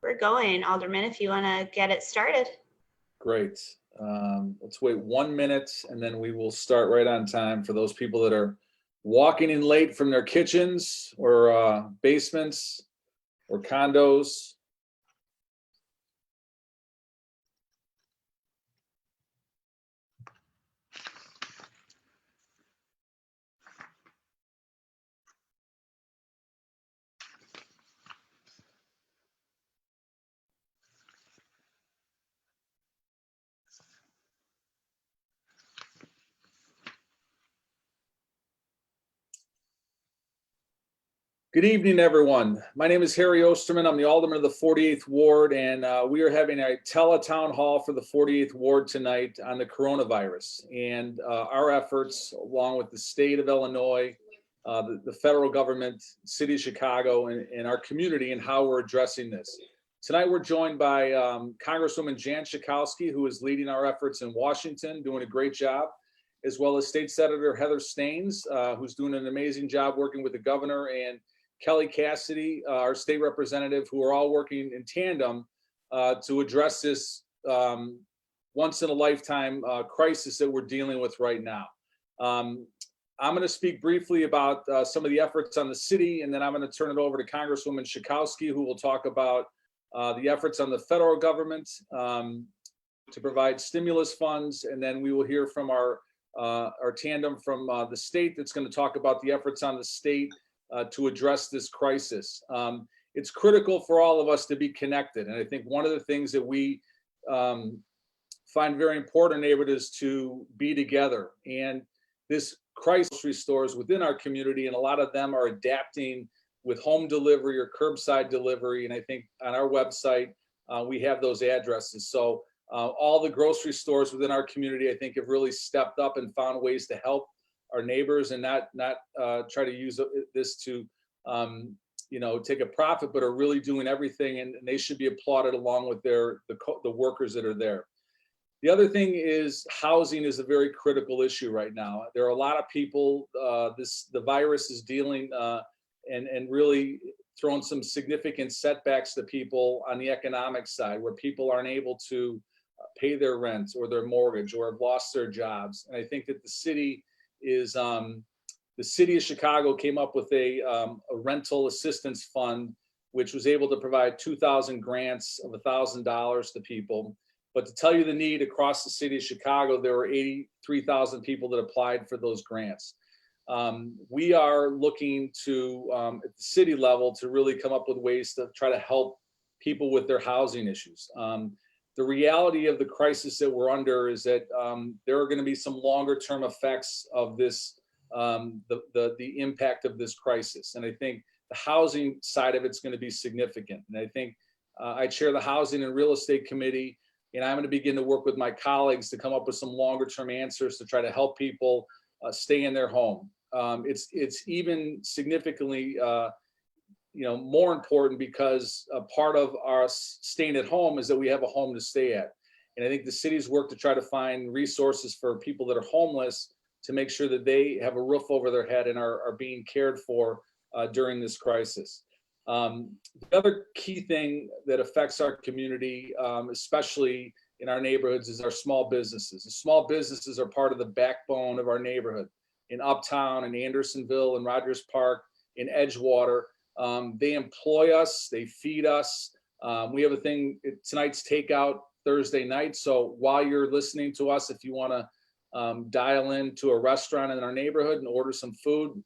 We're going, Alderman, if you want to get it started. Great. Let's wait 1 minute and then we will start right on time for those people that are walking in late from their kitchens or basements or condos. Good evening, everyone. My name is Harry Osterman. I'm the Alderman of the 48th Ward, and we are having a tele-town hall for the 48th Ward tonight on the coronavirus and our efforts, along with the state of Illinois, the federal government, city of Chicago, and our community, and how we're addressing this. Tonight, we're joined by Congresswoman Jan Schakowsky, who is leading our efforts in Washington, doing a great job, as well as State Senator Heather Staines, who's doing an amazing job working with the governor, and Kelly Cassidy, our state representative, who are all working in tandem to address this once in a lifetime crisis that we're dealing with right now. I'm going to speak briefly about some of the efforts on the city, and then I'm going to turn it over to Congresswoman Schakowsky, who will talk about the efforts on the federal government to provide stimulus funds, and then we will hear from our tandem from the state that's going to talk about the efforts on the state to address this crisis. It's critical for all of us to be connected. And I think one of the things that we find very important in neighborhood is to be together. And this crisis restores within our community, and a lot of them are adapting with home delivery or curbside delivery. And I think on our website, we have those addresses. So all the grocery stores within our community, I think, have really stepped up and found ways to help our neighbors and not try to use this to take a profit, but are really doing everything, and they should be applauded along with the workers that are there. The other thing is housing is a very critical issue right now. There are a lot of people the virus is dealing and really throwing some significant setbacks to people on the economic side, where people aren't able to pay their rent or their mortgage or have lost their jobs. And I think that the city of Chicago came up with a rental assistance fund, which was able to provide 2,000 grants of $1,000 to people. But to tell you the need across the city of Chicago, there were 83,000 people that applied for those grants. We are looking to, at the city level, to really come up with ways to try to help people with their housing issues. The reality of the crisis that we're under is that there are going to be some longer term effects of this, the impact of this crisis. And I think the housing side of it's going to be significant. And I think I chair the Housing and Real Estate Committee, and I'm going to begin to work with my colleagues to come up with some longer term answers to try to help people stay in their home. It's even significantly more important because a part of our staying at home is that we have a home to stay at. And I think the city's work to try to find resources for people that are homeless to make sure that they have a roof over their head and are being cared for during this crisis. The other key thing that affects our community, especially in our neighborhoods, is our small businesses. The small businesses are part of the backbone of our neighborhood. In Uptown, in Andersonville, in Rogers Park, in Edgewater, they employ us, they feed us. We have a thing, tonight's takeout Thursday night. So while you're listening to us, if you want to dial in to a restaurant in our neighborhood and order some food,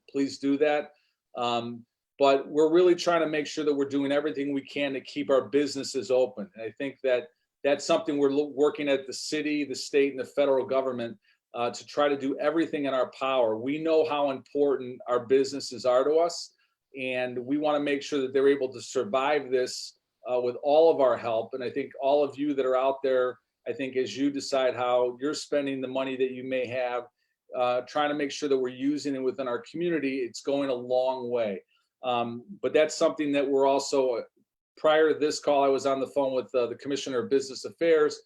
please do that. But we're really trying to make sure that we're doing everything we can to keep our businesses open. And I think that that's something we're working at the city, the state, and the federal government to try to do everything in our power. We know how important our businesses are to us, and we want to make sure that they're able to survive this with all of our help. And I think all of you that are out there, I think as you decide how you're spending the money that you may have, trying to make sure that we're using it within our community, it's going a long way. But that's something that we're also, prior to this call, I was on the phone with the Commissioner of Business Affairs,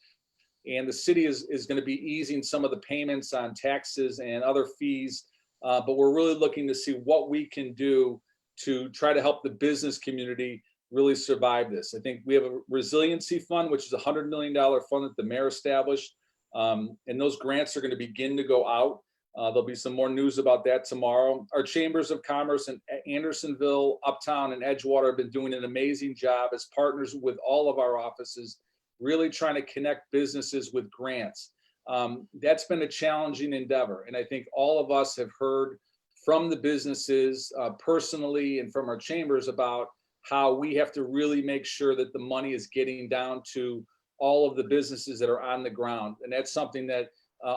and the city is going to be easing some of the payments on taxes and other fees. But we're really looking to see what we can do to try to help the business community really survive this. I think we have a resiliency fund, which is a $100 million fund that the mayor established. And those grants are going to begin to go out. There'll be some more news about that tomorrow. Our chambers of commerce in Andersonville, Uptown, and Edgewater have been doing an amazing job as partners with all of our offices, really trying to connect businesses with grants. That's been a challenging endeavor. And I think all of us have heard from the businesses personally and from our chambers about how we have to really make sure that the money is getting down to all of the businesses that are on the ground. And that's something that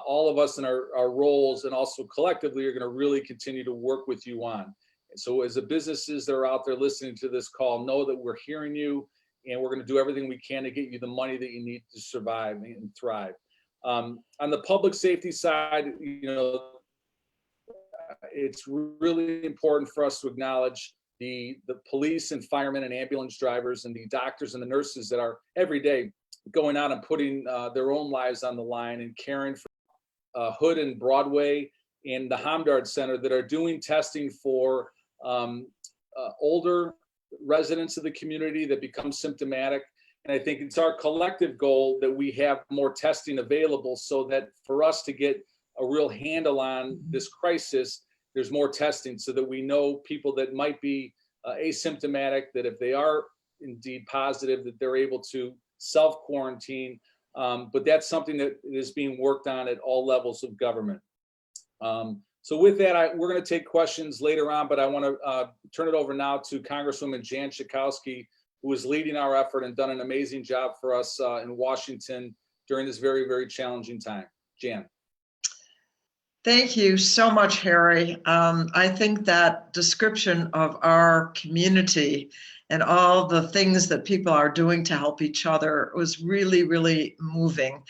all of us in our roles and also collectively are going to really continue to work with you on. And so as the businesses that are out there listening to this call, know that we're hearing you and we're going to do everything we can to get you the money that you need to survive and thrive. On the public safety side, it's really important for us to acknowledge the police and firemen and ambulance drivers and the doctors and the nurses that are every day going out and putting their own lives on the line and caring for Hood and Broadway and the Hamdard Center that are doing testing for older residents of the community that become symptomatic. And I think it's our collective goal that we have more testing available so that for us to get a real handle on this crisis, there's more testing so that we know people that might be asymptomatic, that if they are indeed positive, that they're able to self-quarantine. But that's something that is being worked on at all levels of government. So with that, we're going to take questions later on, but I want to turn it over now to Congresswoman Jan Schakowsky, who is leading our effort and done an amazing job for us in Washington during this very, very challenging time. Jan. Thank you so much, Harry. I think that description of our community and all the things that people are doing to help each other was really, really moving.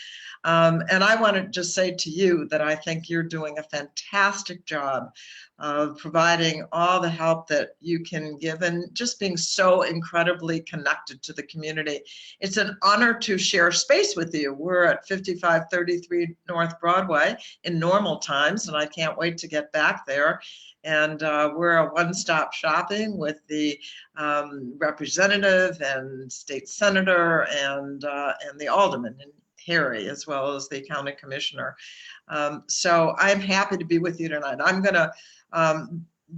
And I want to just say to you that I think you're doing a fantastic job of providing all the help that you can give and just being so incredibly connected to the community. It's an honor to share space with you. We're at 5533 North Broadway in normal times, and I can't wait to get back there. And we're a one-stop shopping with the representative and state senator and the alderman and Harry, as well as the county commissioner. So I'm happy to be with you tonight. I'm going to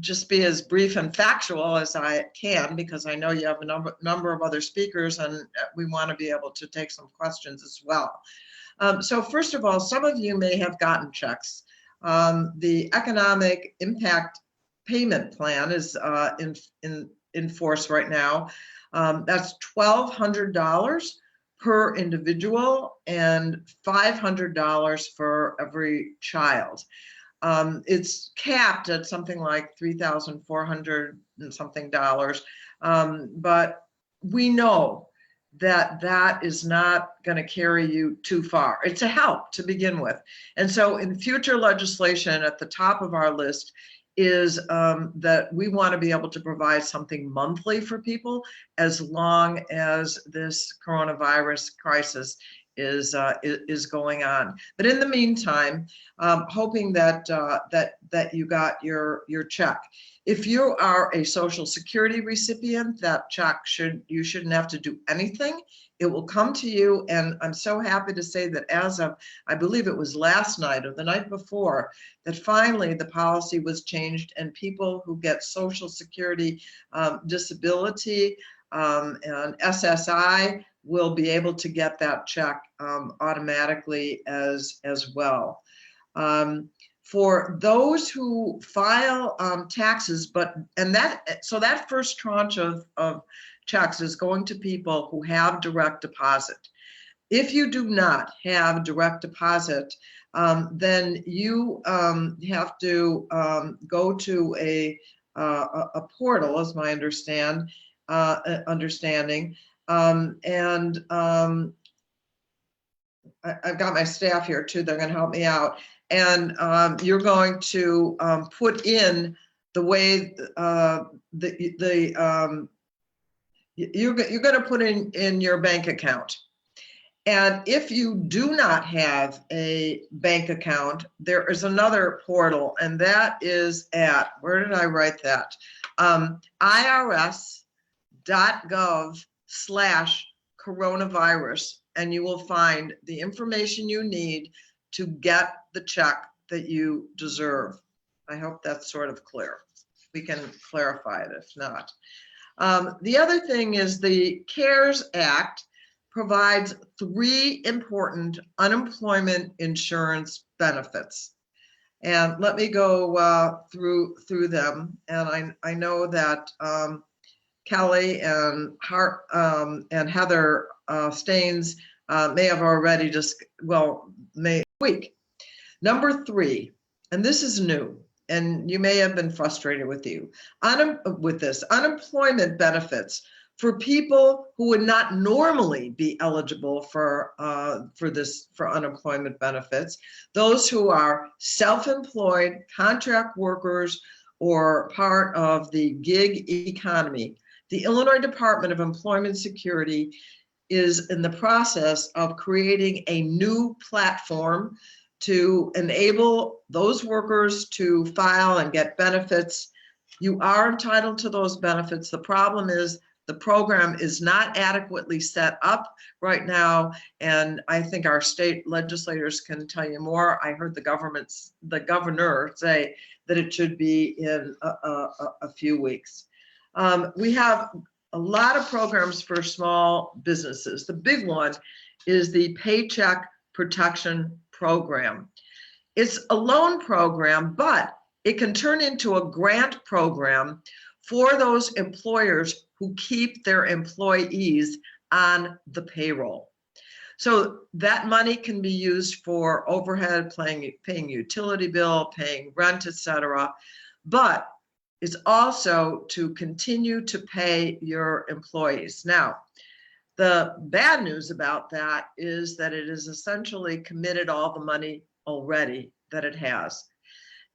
just be as brief and factual as I can, because I know you have a number of other speakers and we want to be able to take some questions as well. So first of all, some of you may have gotten checks. The economic impact payment plan is in force right now. That's $1,200 per individual and $500 for every child. It's capped at something like $3,400 and something dollars, but we know that that is not going to carry you too far. It's a help to begin with. And so in future legislation at the top of our list is that we want to be able to provide something monthly for people as long as this coronavirus crisis is going on. But in the meantime, hoping that that you got your check. If you are a Social Security recipient, that check you shouldn't have to do anything. It will come to you, and I'm so happy to say that as of, I believe it was last night or the night before, that finally the policy was changed, and people who get Social Security disability and SSI will be able to get that check automatically as well. For those who file taxes, so that first tranche of checks is going to people who have direct deposit. If you do not have direct deposit, then you have to go to a portal, is my understanding. I've got my staff here too. They're going to help me out. And you're going to put in the way you're going to put in your bank account. And if you do not have a bank account, there is another portal, and that is at, where did I write that? IRS.gov coronavirus, and you will find the information you need to get the check that you deserve. I hope that's sort of clear. We can clarify it if not. The other thing is the CARES Act provides 3 important unemployment insurance benefits. And let me go through them. And I know that Kelly and Heather Staines may have already week. Number 3, and this is new, and you may have been frustrated with this, unemployment benefits for people who would not normally be eligible for unemployment benefits, those who are self-employed, contract workers, or part of the gig economy. The Illinois Department of Employment Security is in the process of creating a new platform to enable those workers to file and get benefits. You are entitled to those benefits. The problem is the program is not adequately set up right now, and I think our state legislators can tell you more. I heard the governor say that it should be in a few weeks. We have a lot of programs for small businesses. The big one is the Paycheck Protection Program. It's a loan program, but it can turn into a grant program for those employers who keep their employees on the payroll. So that money can be used for overhead, paying utility bill, paying rent, etc. But it's also to continue to pay your employees. Now, the bad news about that is that it has essentially committed all the money already that it has.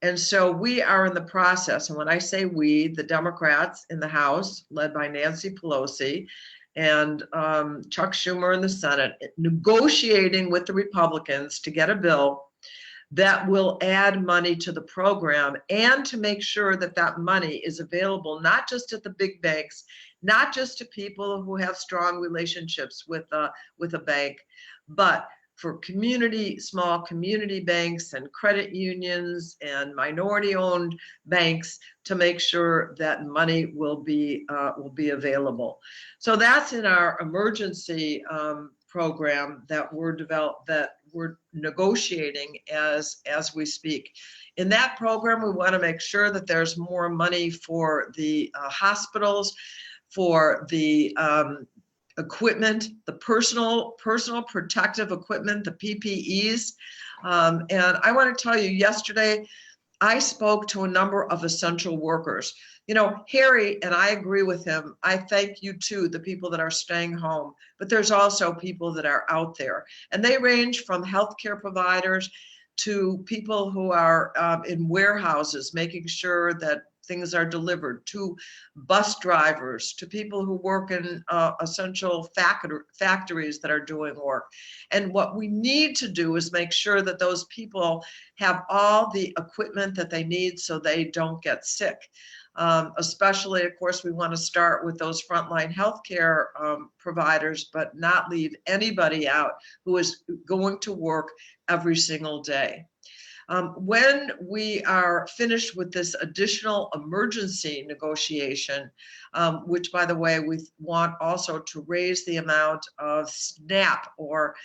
And so we are in the process, and when I say we, the Democrats in the House, led by Nancy Pelosi, and Chuck Schumer in the Senate, negotiating with the Republicans to get a bill that will add money to the program and to make sure that that money is available not just at the big banks, not just to people who have strong relationships with a bank, but for small community banks and credit unions and minority-owned banks to make sure that money will be available. So that's in our emergency program that we're negotiating as we speak. In that program, we want to make sure that there's more money for the hospitals, for the equipment, the personal protective equipment, the PPEs. And I want to tell you, yesterday, I spoke to a number of essential workers. You know, Harry, and I agree with him, I thank you too, the people that are staying home, but there's also people that are out there. And they range from healthcare providers to people who are in warehouses, making sure that things are delivered, to bus drivers, to people who work in essential factories that are doing work. And what we need to do is make sure that those people have all the equipment that they need so they don't get sick. Especially, of course, we want to start with those frontline healthcare providers, but not leave anybody out who is going to work every single day. When we are finished with this additional emergency negotiation, which, by the way, we want also to raise the amount of SNAP or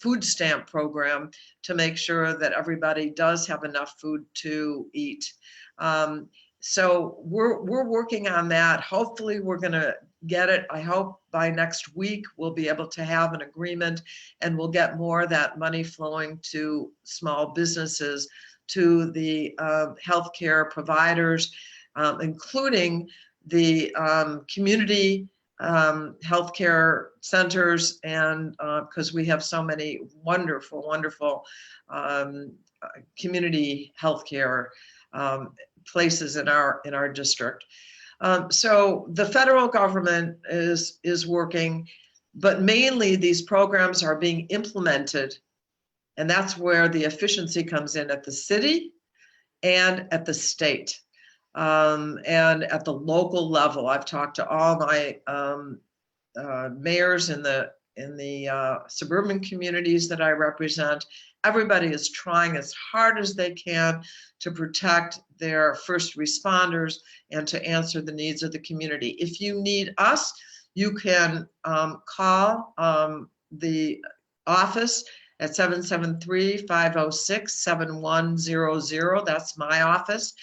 food stamp program to make sure that everybody does have enough food to eat. So we're working on that. Hopefully we're going to get it. I hope by next week we'll be able to have an agreement and we'll get more of that money flowing to small businesses, to the healthcare providers, including the community healthcare centers, and because we have so many wonderful community healthcare places in our district. So the federal government is working, but mainly these programs are being implemented, and that's where the efficiency comes in at the city and at the state. And at the local level, I've talked to all my mayors in the suburban communities that I represent. Everybody is trying as hard as they can to protect their first responders and to answer the needs of the community. If you need us, you can call the office at 773-506-7100. That's my office.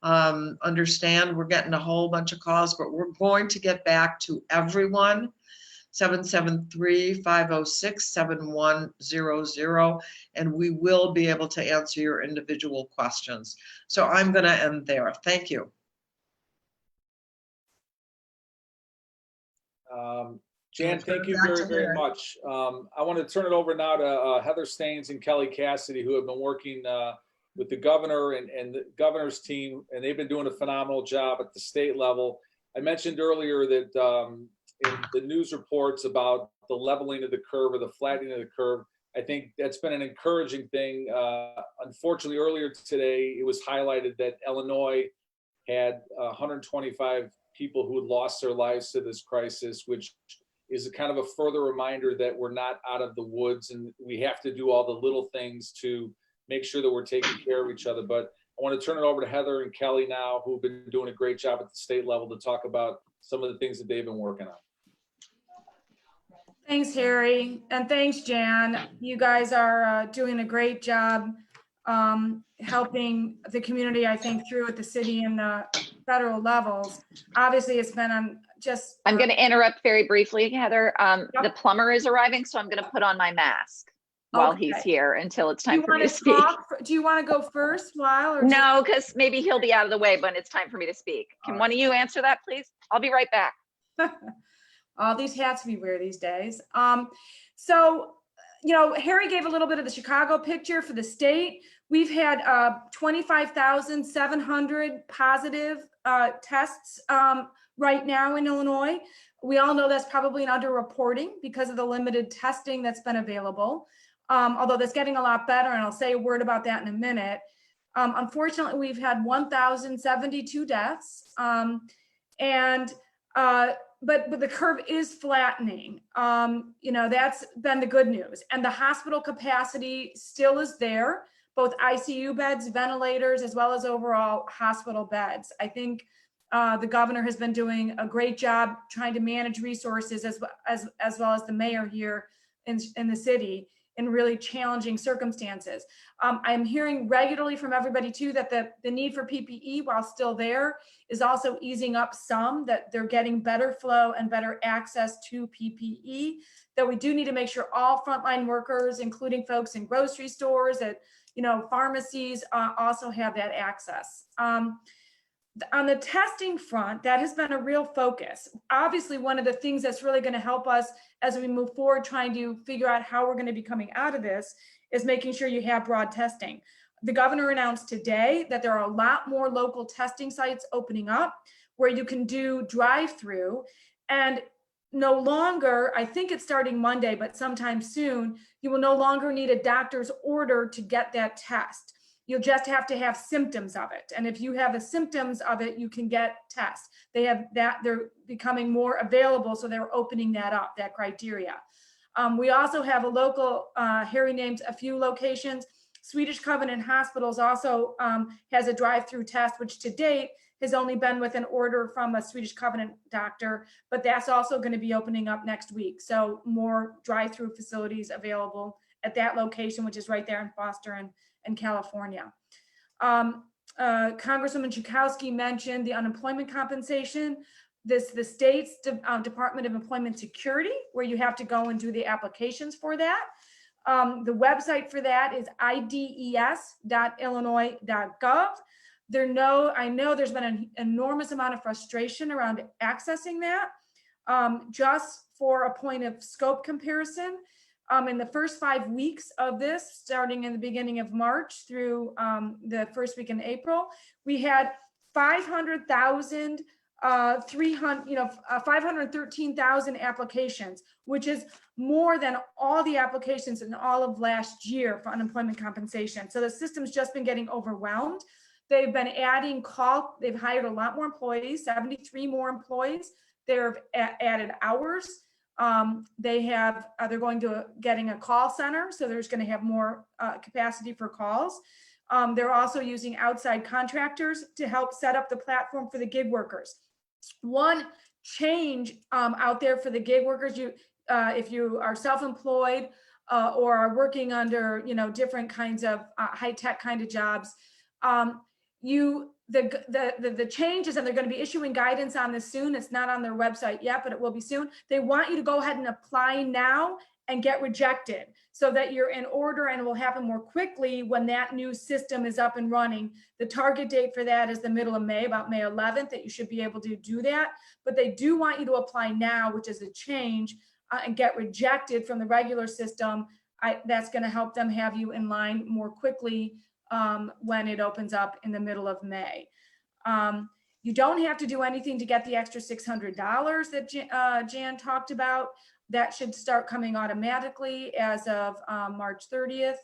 Understand we're getting a whole bunch of calls, but we're going to get back to everyone. 773-506-7100, and we will be able to answer your individual questions. So I'm going to end there. Thank you. Jan, thank you very, very much. I want to turn it over now to Heather Staines and Kelly Cassidy, who have been working with the governor and the governor's team, and they've been doing a phenomenal job at the state level. I mentioned earlier that in the news reports about the leveling of the curve or the flattening of the curve, I think that's been an encouraging thing. Unfortunately, earlier today, it was highlighted that Illinois had 125 people who had lost their lives to this crisis, which is a kind of a further reminder that we're not out of the woods and we have to do all the little things to make sure that we're taking care of each other. But I want to turn it over to Heather and Kelly now, who've been doing a great job at the state level, to talk about some of the things that they've been working on. Thanks, Harry, and thanks, Jan. You guys are doing a great job helping the community, I think, through at the city and the federal levels. Obviously, it's been I'm going to interrupt very briefly, Heather. The plumber is arriving, so I'm going to put on my mask while he's here until it's time for me to speak. Do you want to go first while? Or no, because maybe he'll be out of the way when it's time for me to speak. Can one of you answer that, please? I'll be right back. All these hats we wear these days. So, you know, Harry gave a little bit of the Chicago picture for the state. We've had 25,700 positive tests right now in Illinois. We all know that's probably an underreporting because of the limited testing that's been available. Although that's getting a lot better, and I'll say a word about that in a minute. Unfortunately, we've had 1,072 deaths, but the curve is flattening. You know, that's been the good news. And the hospital capacity still is there, both ICU beds, ventilators, as well as overall hospital beds. I think the governor has been doing a great job trying to manage resources as well as the mayor here in the city in really challenging circumstances. I'm hearing regularly from everybody too that the need for PPE, while still there, is also easing up some, that they're getting better flow and better access to PPE, that we do need to make sure all frontline workers, including folks in grocery stores, at pharmacies, also have that access. On the testing front, that has been a real focus. Obviously, one of the things that's really going to help us as we move forward trying to figure out how we're going to be coming out of this is making sure you have broad testing. The governor announced today that there are a lot more local testing sites opening up where you can do drive-through, and no longer, I think it's starting Monday, but sometime soon, you will no longer need a doctor's order to get that test. You'll just have to have symptoms of it. And if you have the symptoms of it, you can get tests. They have that, they're becoming more available. So they're opening that up, that criteria. We also have a local, Harry named a few locations. Swedish Covenant Hospitals also has a drive-through test, which to date has only been with an order from a Swedish Covenant doctor, but that's also going to be opening up next week. So more drive-through facilities available at that location, which is right there in Foster and California. Congresswoman Chukowski mentioned the unemployment compensation. The state's Department of Employment Security, where you have to go and do the applications for that. The website for that is ides.illinois.gov. I know there's been an enormous amount of frustration around accessing that. Just for a point of scope comparison, in the first 5 weeks of this, starting in the beginning of March through the first week in April, we had 513,000 applications, which is more than all the applications in all of last year for unemployment compensation. So the system's just been getting overwhelmed. They've been they've hired a lot more employees, 73 more employees. They've added hours. They're going to getting a call center, so there's going to have more capacity for calls. They're also using outside contractors to help set up the platform for the gig workers. One change out there for the gig workers, if you are self-employed or are working under, different kinds of high-tech kind of jobs, the changes, and they're going to be issuing guidance on this soon. It's not on their website yet, but it will be soon. They want you to go ahead and apply now and get rejected so that you're in order, and it will happen more quickly when that new system is up and running. The target date for that is the middle of May, about May 11th, that you should be able to do that. But they do want you to apply now, which is a change, and get rejected from the regular system. That's going to help them have you in line more quickly when it opens up in the middle of May. You don't have to do anything to get the extra $600 that Jan talked about. That should start coming automatically as of March 30th.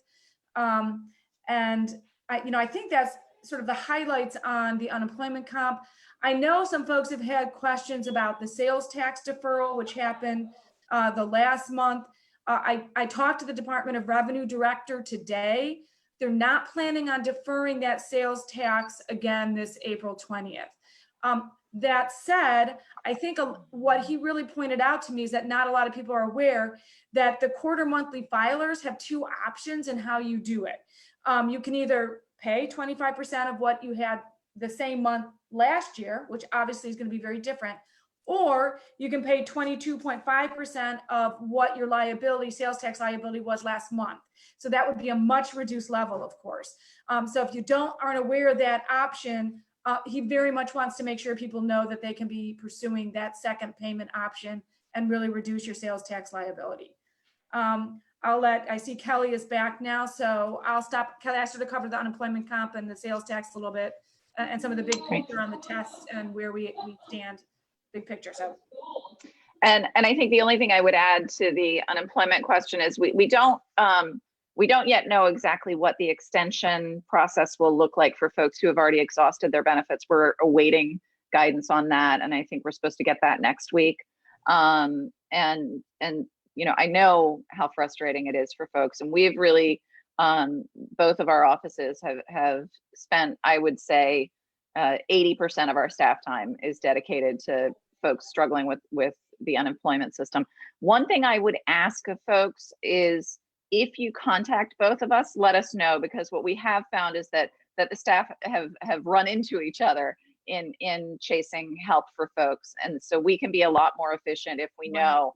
And I think that's sort of the highlights on the unemployment comp. I know some folks have had questions about the sales tax deferral, which happened the last month. I talked to the Department of Revenue director today. They're not planning on deferring that sales tax again this April 20th. That said, I think what he really pointed out to me is that not a lot of people are aware that the quarter monthly filers have two options in how you do it. You can either pay 25% of what you had the same month last year, which obviously is going to be very different, or you can pay 22.5% of what your sales tax liability was last month. So that would be a much reduced level, of course. So if you aren't aware of that option, he very much wants to make sure people know that they can be pursuing that second payment option and really reduce your sales tax liability. I see Kelly is back now, so I'll stop. Kelly asked her to cover the unemployment comp and the sales tax a little bit, and some of the big picture on the tests and where we stand, big picture. So. And I think the only thing I would add to the unemployment question is we don't yet know exactly what the extension process will look like for folks who have already exhausted their benefits. We're awaiting guidance on that, and I think we're supposed to get that next week. And I know how frustrating it is for folks, and we've really both of our offices have spent, I would say, 80% of our staff time is dedicated to folks struggling with the unemployment system. One thing I would ask of folks is, if you contact both of us, let us know, because what we have found is that the staff have run into each other in chasing help for folks. And so we can be a lot more efficient if we know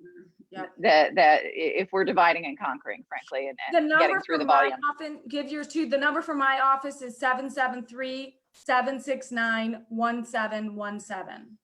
that if we're dividing and conquering, frankly, and getting through the volume. Give yours too. The number for my office is 773-769-1717.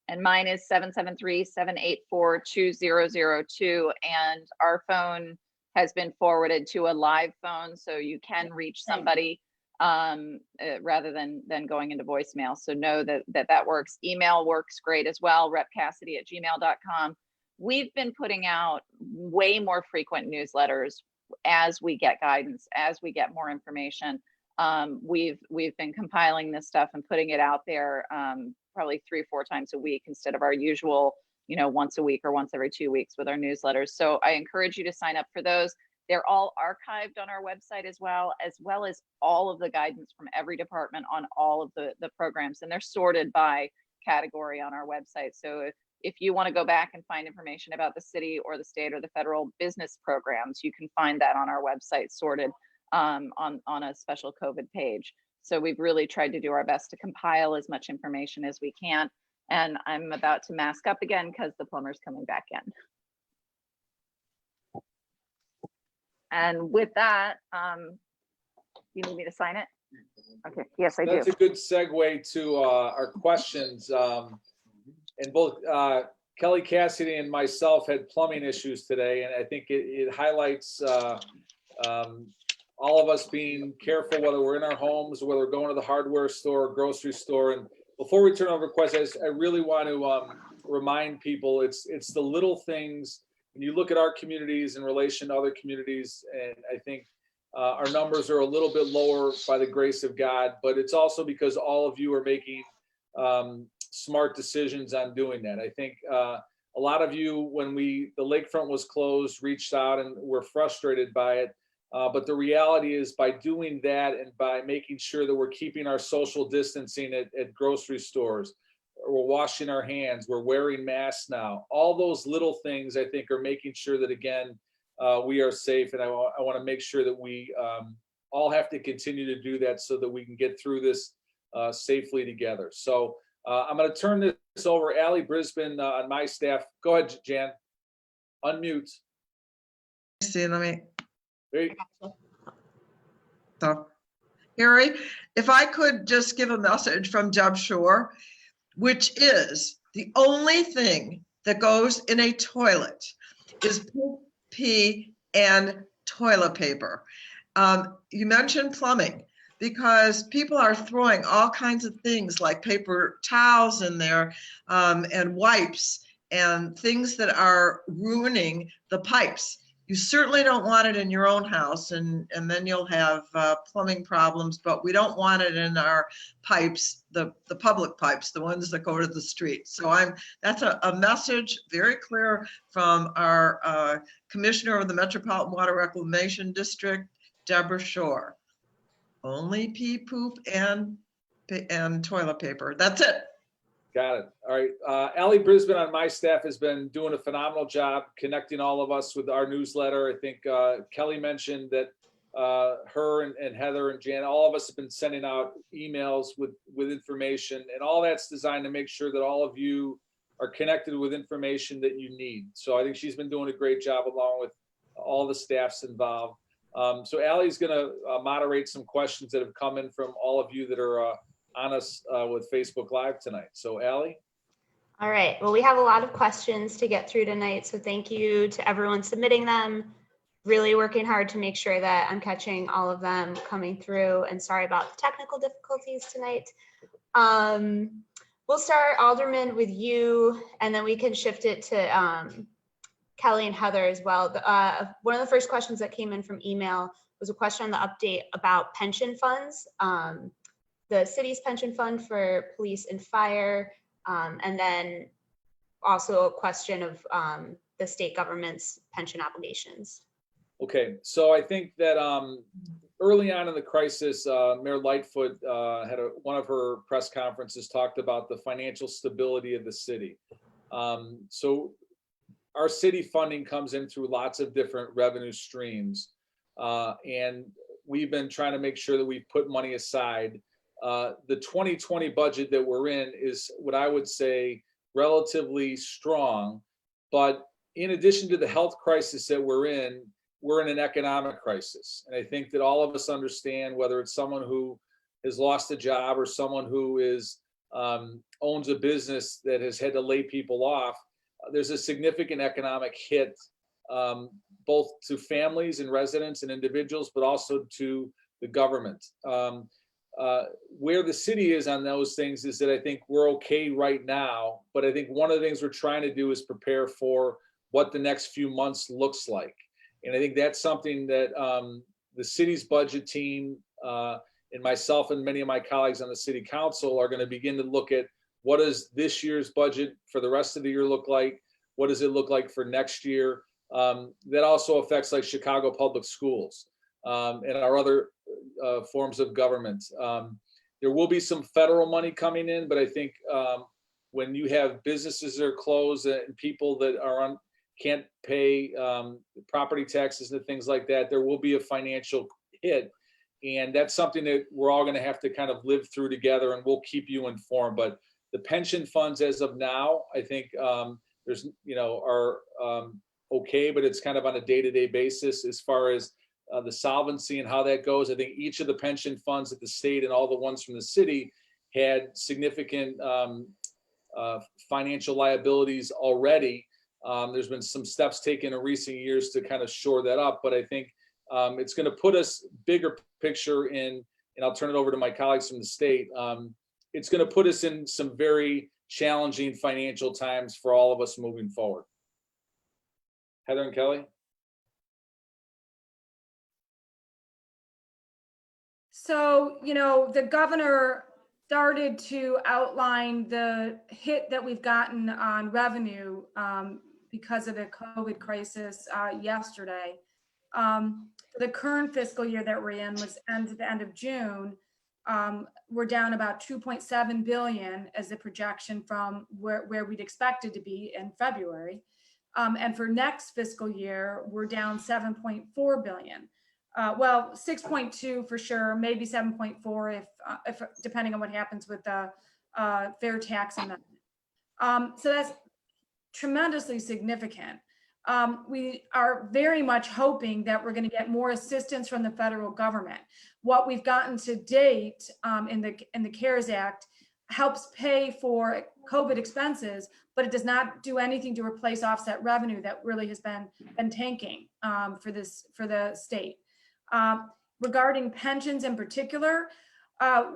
And mine is 773-784-2002. And our phone has been forwarded to a live phone, so you can reach somebody rather than going into voicemail. So know that works. Email works great as well, repcassidy@gmail.com. We've been putting out way more frequent newsletters as we get guidance, as we get more information. We've been compiling this stuff and putting it out there probably 3 or 4 times a week instead of our usual once a week or once every 2 weeks with our newsletters. So I encourage you to sign up for those. They're all archived on our website as well as all of the guidance from every department on all of the programs. And they're sorted by category on our website. So if you want to go back and find information about the city or the state or the federal business programs, you can find that on our website sorted on a special COVID page. So we've really tried to do our best to compile as much information as we can. And I'm about to mask up again because the plumber's coming back in. And with that, you need me to sign it? Okay, yes, I do. That's a good segue to our questions. And both Kelly Cassidy and myself had plumbing issues today, and I think it highlights all of us being careful, whether we're in our homes, whether we're going to the hardware store, or grocery store. And before we turn over questions, I really want to remind people it's the little things. When you look at our communities in relation to other communities, and I think our numbers are a little bit lower by the grace of God, but it's also because all of you are making smart decisions on doing that. I think a lot of you, when the lakefront was closed, reached out and were frustrated by it. But the reality is, by doing that and by making sure that we're keeping our social distancing at grocery stores, we're washing our hands, we're wearing masks now, all those little things I think are making sure that, again, we are safe. And I want to make sure that we all have to continue to do that so that we can get through this safely together. So I'm going to turn this over. Allie Brisbane on my staff. Go ahead, Jan. Unmute. See, let me. There you So, Harry, if I could just give a message from Deb Shore, which is the only thing that goes in a toilet is poop, pee, and toilet paper. You mentioned plumbing, because people are throwing all kinds of things like paper towels in there and wipes and things that are ruining the pipes. You certainly don't want it in your own house, and then you'll have plumbing problems, but we don't want it in our pipes, the public pipes, the ones that go to the street. So that's a message very clear from our Commissioner of the Metropolitan Water Reclamation District, Deborah Shore. Only pee, poop, and toilet paper. That's it. Got it. All right. Allie Brisbane on my staff has been doing a phenomenal job connecting all of us with our newsletter. I think Kelly mentioned that her and Heather and Jan, all of us have been sending out emails with information, and all that's designed to make sure that all of you are connected with information that you need. So I think she's been doing a great job along with all the staffs involved. So Allie's going to moderate some questions that have come in from all of you that are on us with Facebook Live tonight. So Allie? All right. Well, we have a lot of questions to get through tonight. So thank you to everyone submitting them. Really working hard to make sure that I'm catching all of them coming through. And sorry about the technical difficulties tonight. We'll start, Alderman, with you, and then we can shift it to Kelly and Heather as well. One of the first questions that came in from email was a question on the update about pension funds. The city's pension fund for police and fire, and then also a question of the state government's pension obligations. Okay, so I think that early on in the crisis, Mayor Lightfoot had one of her press conferences talked about the financial stability of the city. So our city funding comes in through lots of different revenue streams, and we've been trying to make sure that we've put money aside. The 2020 budget that we're in is what I would say relatively strong, but in addition to the health crisis that we're in an economic crisis. And I think that all of us understand, whether it's someone who has lost a job or someone who owns a business that has had to lay people off, there's a significant economic hit, both to families and residents and individuals, but also to the government. Where the city is on those things is that I think we're okay right now, but I think one of the things we're trying to do is prepare for what the next few months looks like. And I think that's something that the city's budget team and myself and many of my colleagues on the city council are going to begin to look at. What does this year's budget for the rest of the year look like? What does it look like for next year? That also affects like Chicago Public Schools and our other forms of government. There will be some federal money coming in, but I think when you have businesses that are closed and people that are can't pay property taxes and things like that, there will be a financial hit. And that's something that we're all going to have to kind of live through together, and we'll keep you informed. But the pension funds as of now, I think are okay, but it's kind of on a day-to-day basis as far as the solvency and how that goes. I think each of the pension funds at the state and all the ones from the city had significant financial liabilities already. There's been some steps taken in recent years to kind of shore that up, but I think it's going to put us bigger picture in, and I'll turn it over to my colleagues from the state. It's going to put us in some very challenging financial times for all of us moving forward. Heather and Kelly? So, the governor started to outline the hit that we've gotten on revenue because of the COVID crisis yesterday. The current fiscal year that we're in ends at the end of June. We're down about 2.7 billion as the projection from where we'd expected to be in February. And for next fiscal year, we're down 7.4 billion. Well, 6.2 for sure, maybe 7.4 if depending on what happens with the fair tax amendment. So that's tremendously significant. We are very much hoping that we're going to get more assistance from the federal government. What we've gotten to date in the CARES Act helps pay for COVID expenses, but it does not do anything to replace offset revenue that really has been tanking for the state. Regarding pensions in particular,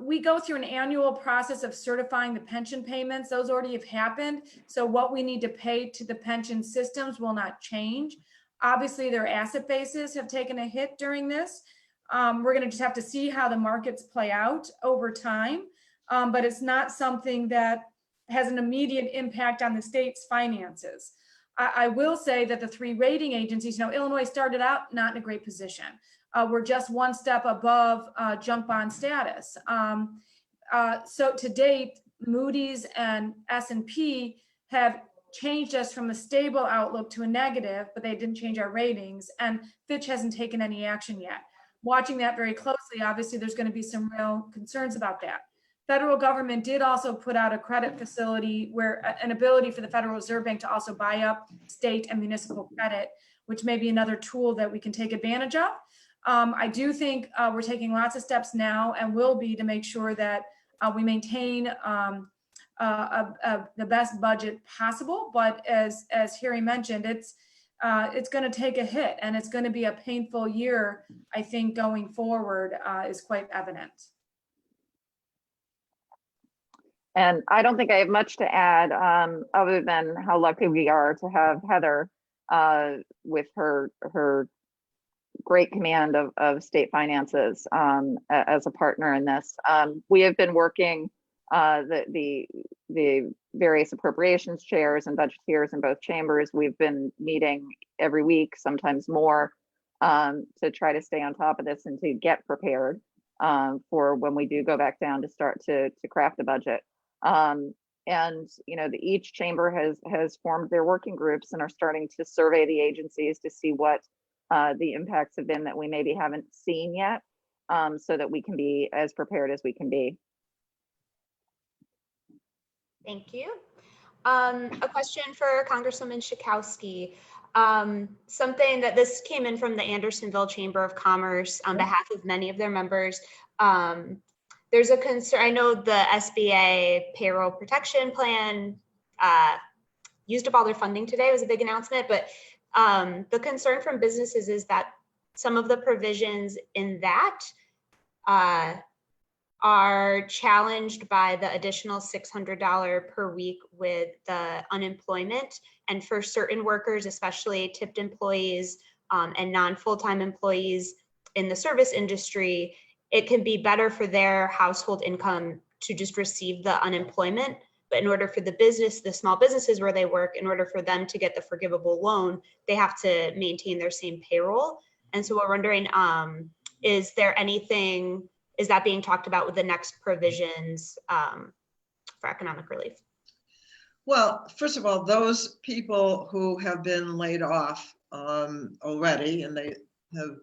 we go through an annual process of certifying the pension payments. Those already have happened. So what we need to pay to the pension systems will not change. Obviously, their asset bases have taken a hit during this. We're going to just have to see how the markets play out over time. But it's not something that has an immediate impact on the state's finances. I will say that the three rating agencies, Illinois started out not in a great position. We're just one step above junk bond status. So to date, Moody's and S&P have changed us from a stable outlook to a negative, but they didn't change our ratings, and Fitch hasn't taken any action yet. Watching that very closely, obviously there's going to be some real concerns about that. Federal government did also put out a credit facility where an ability for the Federal Reserve Bank to also buy up state and municipal credit, which may be another tool that we can take advantage of. I do think we're taking lots of steps now and will be to make sure that we maintain the best budget possible. But as Harry mentioned, it's going to take a hit, and it's going to be a painful year. I think going forward is quite evident. And I don't think I have much to add other than how lucky we are to have Heather with her great command of state finances as a partner in this. We have been working the various appropriations chairs and budgeteers in both chambers. We've been meeting every week, sometimes more, to try to stay on top of this and to get prepared for when we do go back down to start to craft a budget. And each chamber has formed their working groups and are starting to survey the agencies to see what the impacts have been that we maybe haven't seen yet, so that we can be as prepared as we can be. Thank you. A question for Congresswoman Schakowsky. Something that this came in from the Andersonville Chamber of Commerce on behalf of many of their members. There's a concern, I know the SBA payroll protection plan used up all their funding today. It was a big announcement, but the concern from businesses is that some of the provisions in that are challenged by the additional $600 per week with the unemployment. And for certain workers, especially tipped employees and non-full-time employees in the service industry, it can be better for their household income to just receive the unemployment. But in order for the small businesses where they work, in order for them to get the forgivable loan, they have to maintain their same payroll. And so we're wondering, is that being talked about with the next provisions for economic relief? Well, first of all, those people who have been laid off already, and they have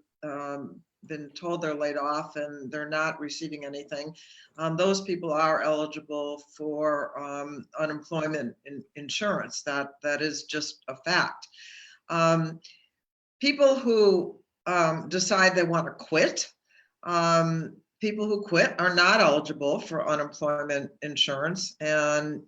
been told they're laid off and they're not receiving anything, those people are eligible for unemployment insurance. That is just a fact. People who decide they want to quit, people who quit are not eligible for unemployment insurance, and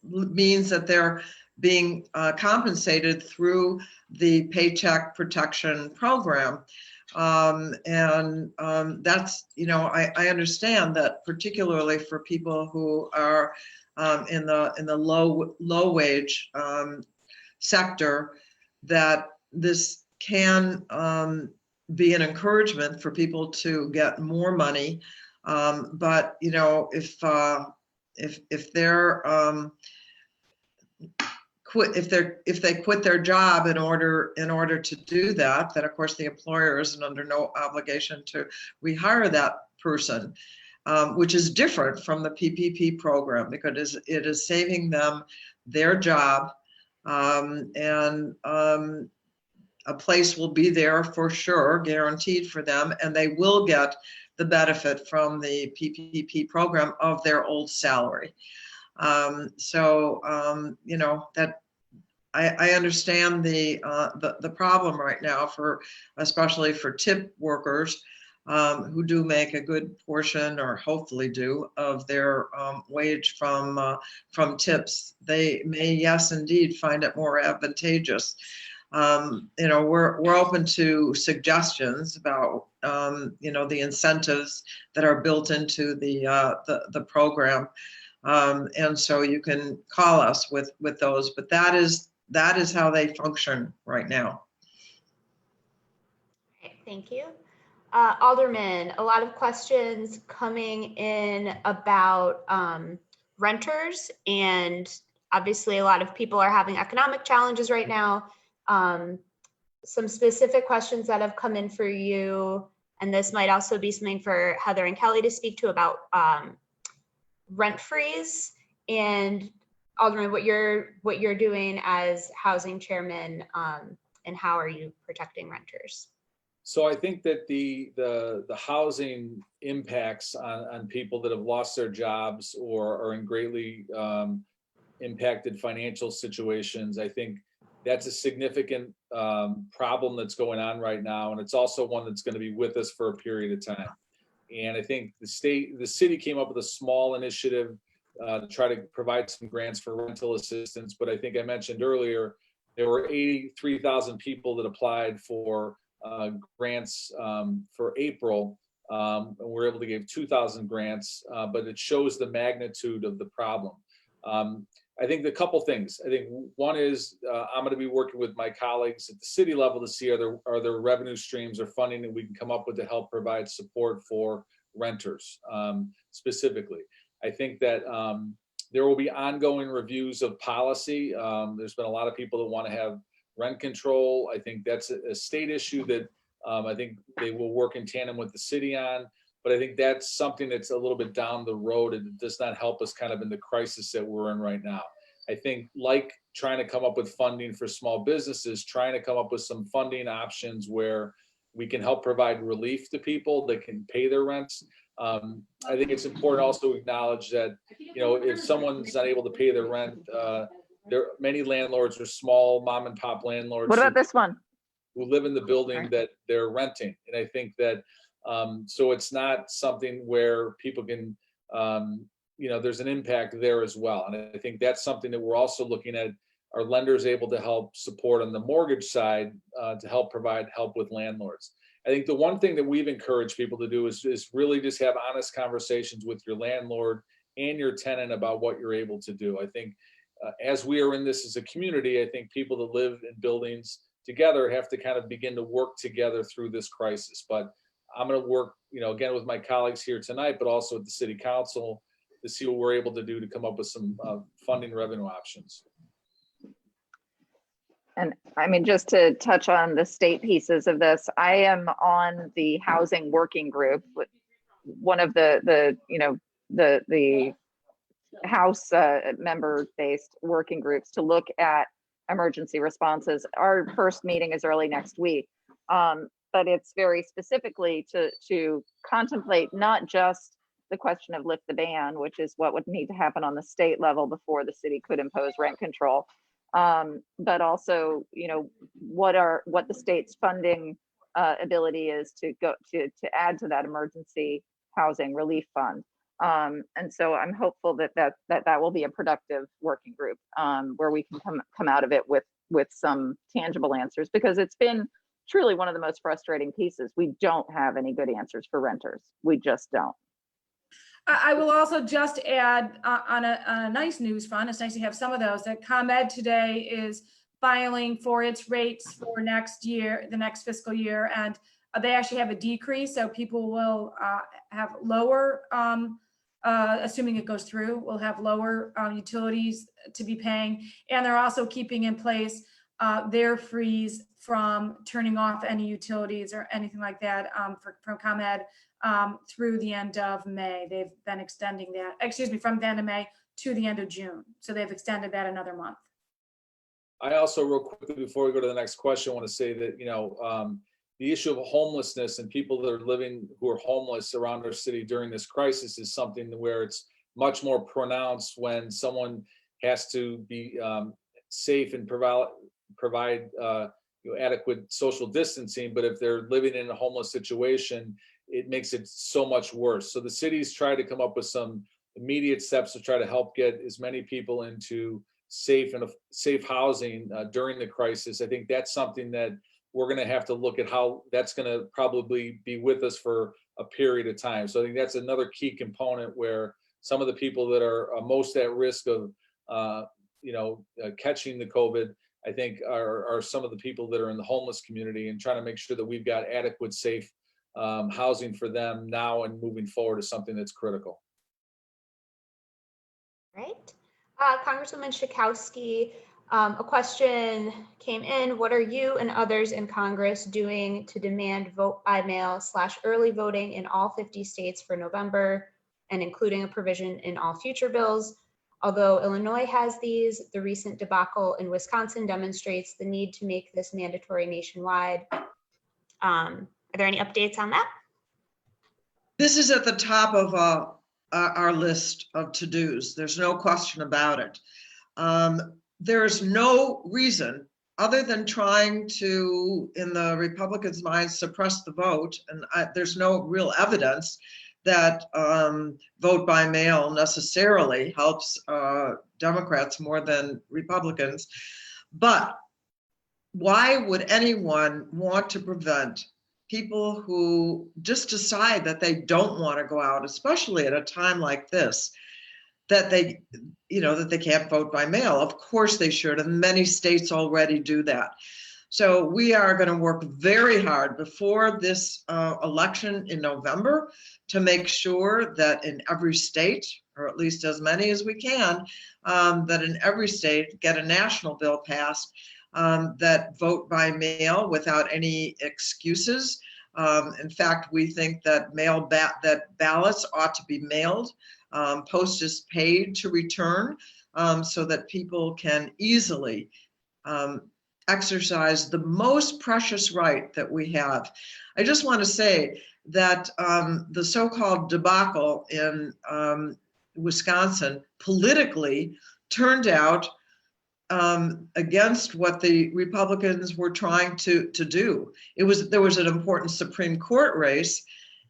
means that they're being compensated through the Paycheck Protection Program. That's, I understand that particularly for people who are in the low wage sector, that this can be an encouragement for people to get more money. But you know, if they're if they quit their job in order to do that, then of course the employer isn't under no obligation to rehire that person, which is different from the PPP program because it is saving them their job, and a place will be there for sure, guaranteed for them, and they will get the benefit from the PPP program of their old salary. You know, that I understand the problem right now especially for tip workers, who do make a good portion, or hopefully do, of their wage from tips. They may, yes, indeed, find it more advantageous. You know, we're open to suggestions about you know, the incentives that are built into the program, and so you can call us with those. But that is how they function right now. Okay, thank you. Alderman, a lot of questions coming in about renters, and obviously a lot of people are having economic challenges right now. Some specific questions that have come in for you, and this might also be something for Heather and Kelly to speak to about rent freeze, and Alderman, what you're doing as housing chairman, and how are you protecting renters? So I think that the housing impacts on people that have lost their jobs or are in greatly impacted financial situations, I think that's a significant problem that's going on right now. And it's also one that's going to be with us for a period of time. And I think the city came up with a small initiative to try to provide some grants for rental assistance. But I think I mentioned earlier, there were 83,000 people that applied for grants for April, and we're able to give 2,000 grants, but it shows the magnitude of the problem. I think a couple things. I think one is I'm going to be working with my colleagues at the city level to see are there revenue streams or funding that we can come up with to help provide support for renters specifically. I think that there will be ongoing reviews of policy. There's been a lot of people that want to have rent control. I think that's a state issue that I think they will work in tandem with the city on. But I think that's something that's a little bit down the road. It does not help us kind of in the crisis that we're in right now. I think like trying to come up with funding for small businesses, trying to come up with some funding options where we can help provide relief to people that can pay their rents. I think it's important also to acknowledge that, you know, if someone's not able to pay their rent, there many landlords are small mom and pop landlords. What about this one? Who live in the building that they're renting. And I think that, so it's not something where people can, you know, there's an impact there as well. And I think that's something that we're also looking at. Are lenders able to help support on the mortgage side to help provide help with landlords? I think the one thing that we've encouraged people to do is really just have honest conversations with your landlord and your tenant about what you're able to do. I think as we are in this as a community, I think people that live in buildings together have to kind of begin to work together through this crisis. But I'm going to work, you know, again with my colleagues here tonight, but also at the city council to see what we're able to do to come up with some funding revenue options. And I mean, just to touch on the state pieces of this, I am on the housing working group, one of the House member-based working groups to look at emergency responses. Our first meeting is early next week, but it's very specifically to contemplate not just the question of lift the ban, which is what would need to happen on the state level before the city could impose rent control, but also, you know, what the state's funding ability is to add to that emergency housing relief fund. And so I'm hopeful that will be a productive working group where we can come out of it with some tangible answers, because it's been truly one of the most frustrating pieces. We don't have any good answers for renters. We just don't. I will also just add on a nice news front, it's nice to have some of those, that ComEd today is filing for its rates for next year, the next fiscal year. And they actually have a decrease. So people will have lower, assuming it goes through, will have lower utilities to be paying. And they're also keeping in place their freeze from turning off any utilities or anything like that from ComEd through the end of May. They've been extending that, from the end of May to the end of June. So they've extended that another month. I also, real quickly, before we go to the next question, want to say that, the issue of homelessness and people that are living who are homeless around our city during this crisis is something where it's much more pronounced when someone has to be safe and provide adequate social distancing. But if they're living in a homeless situation, it makes it so much worse. So the city's tried to come up with some immediate steps to try to help get as many people into safe housing during the crisis. I think that's something that we're going to have to look at how that's going to probably be with us for a period of time. So I think that's another key component where some of the people that are most at risk of, catching the COVID, I think are some of the people that are in the homeless community, and trying to make sure that we've got adequate, safe housing for them now and moving forward is something that's critical. Right. Congresswoman Schakowsky, a question came in. What are you and others in Congress doing to demand vote by mail / early voting in all 50 states for November, and including a provision in all future bills? Although Illinois has these, the recent debacle in Wisconsin demonstrates the need to make this mandatory nationwide. Are there any updates on that? This is at the top of our list of to-dos. There's no question about it. There's no reason other than trying to, in the Republicans' minds, suppress the vote. And there's no real evidence that vote by mail necessarily helps Democrats more than Republicans. But why would anyone want to prevent people who just decide that they don't want to go out, especially at a time like this, that they can't vote by mail? Of course they should, and many states already do that. So we are going to work very hard before this election in November to make sure that in every state, or at least as many as we can, that in every state get a national bill passed that vote by mail without any excuses. In fact, we think that that ballots ought to be mailed. Post is paid to return so that people can easily exercise the most precious right that we have. I just want to say that the so-called debacle in Wisconsin politically turned out against what the Republicans were trying to do. There was an important Supreme Court race,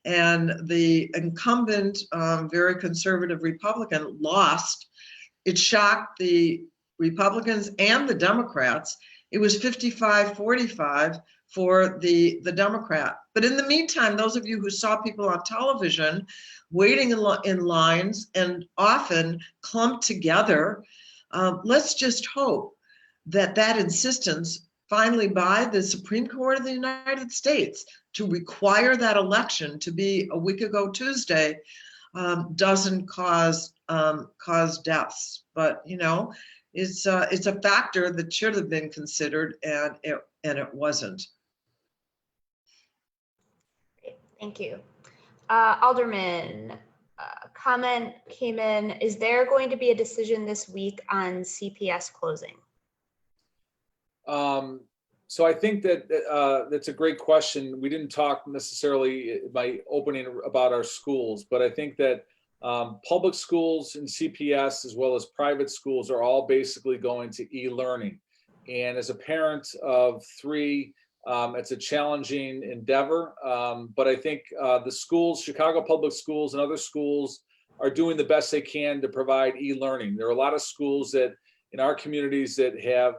and the incumbent, very conservative Republican lost. It shocked the Republicans and the Democrats. It was 55-45 for the Democrat. But in the meantime, those of you who saw people on television waiting in lines and often clumped together, let's just hope that insistence finally by the Supreme Court of the United States to require that election to be a week ago Tuesday doesn't cause deaths. But it's a factor that should have been considered, and it wasn't. Great. Thank you. Alderman, comment came in. Is there going to be a decision this week on CPS closing? So I think that's a great question. We didn't talk necessarily by opening about our schools, but I think that public schools and CPS, as well as private schools, are all basically going to e-learning. And as a parent of 3, it's a challenging endeavor. But I think the schools, Chicago Public Schools and other schools, are doing the best they can to provide e-learning. There are a lot of schools that in our communities that have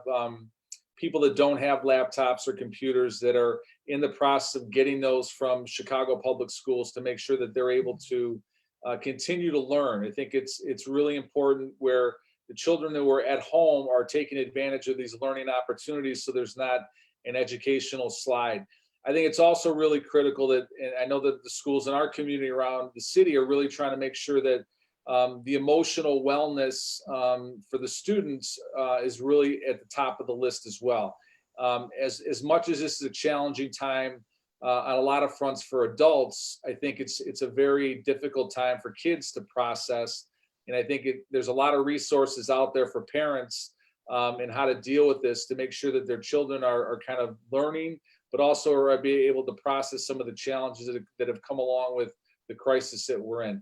people that don't have laptops or computers that are in the process of getting those from Chicago Public Schools to make sure that they're able to continue to learn. I think it's really important where the children that were at home are taking advantage of these learning opportunities so there's not an educational slide. I think it's also really critical that, and I know that the schools in our community around the city are really trying to make sure that the emotional wellness for the students is really at the top of the list as well. As much as this is a challenging time on a lot of fronts for adults, I think it's a very difficult time for kids to process. And I think there's a lot of resources out there for parents and how to deal with this to make sure that their children are kind of learning, but also are being able to process some of the challenges that have come along with the crisis that we're in.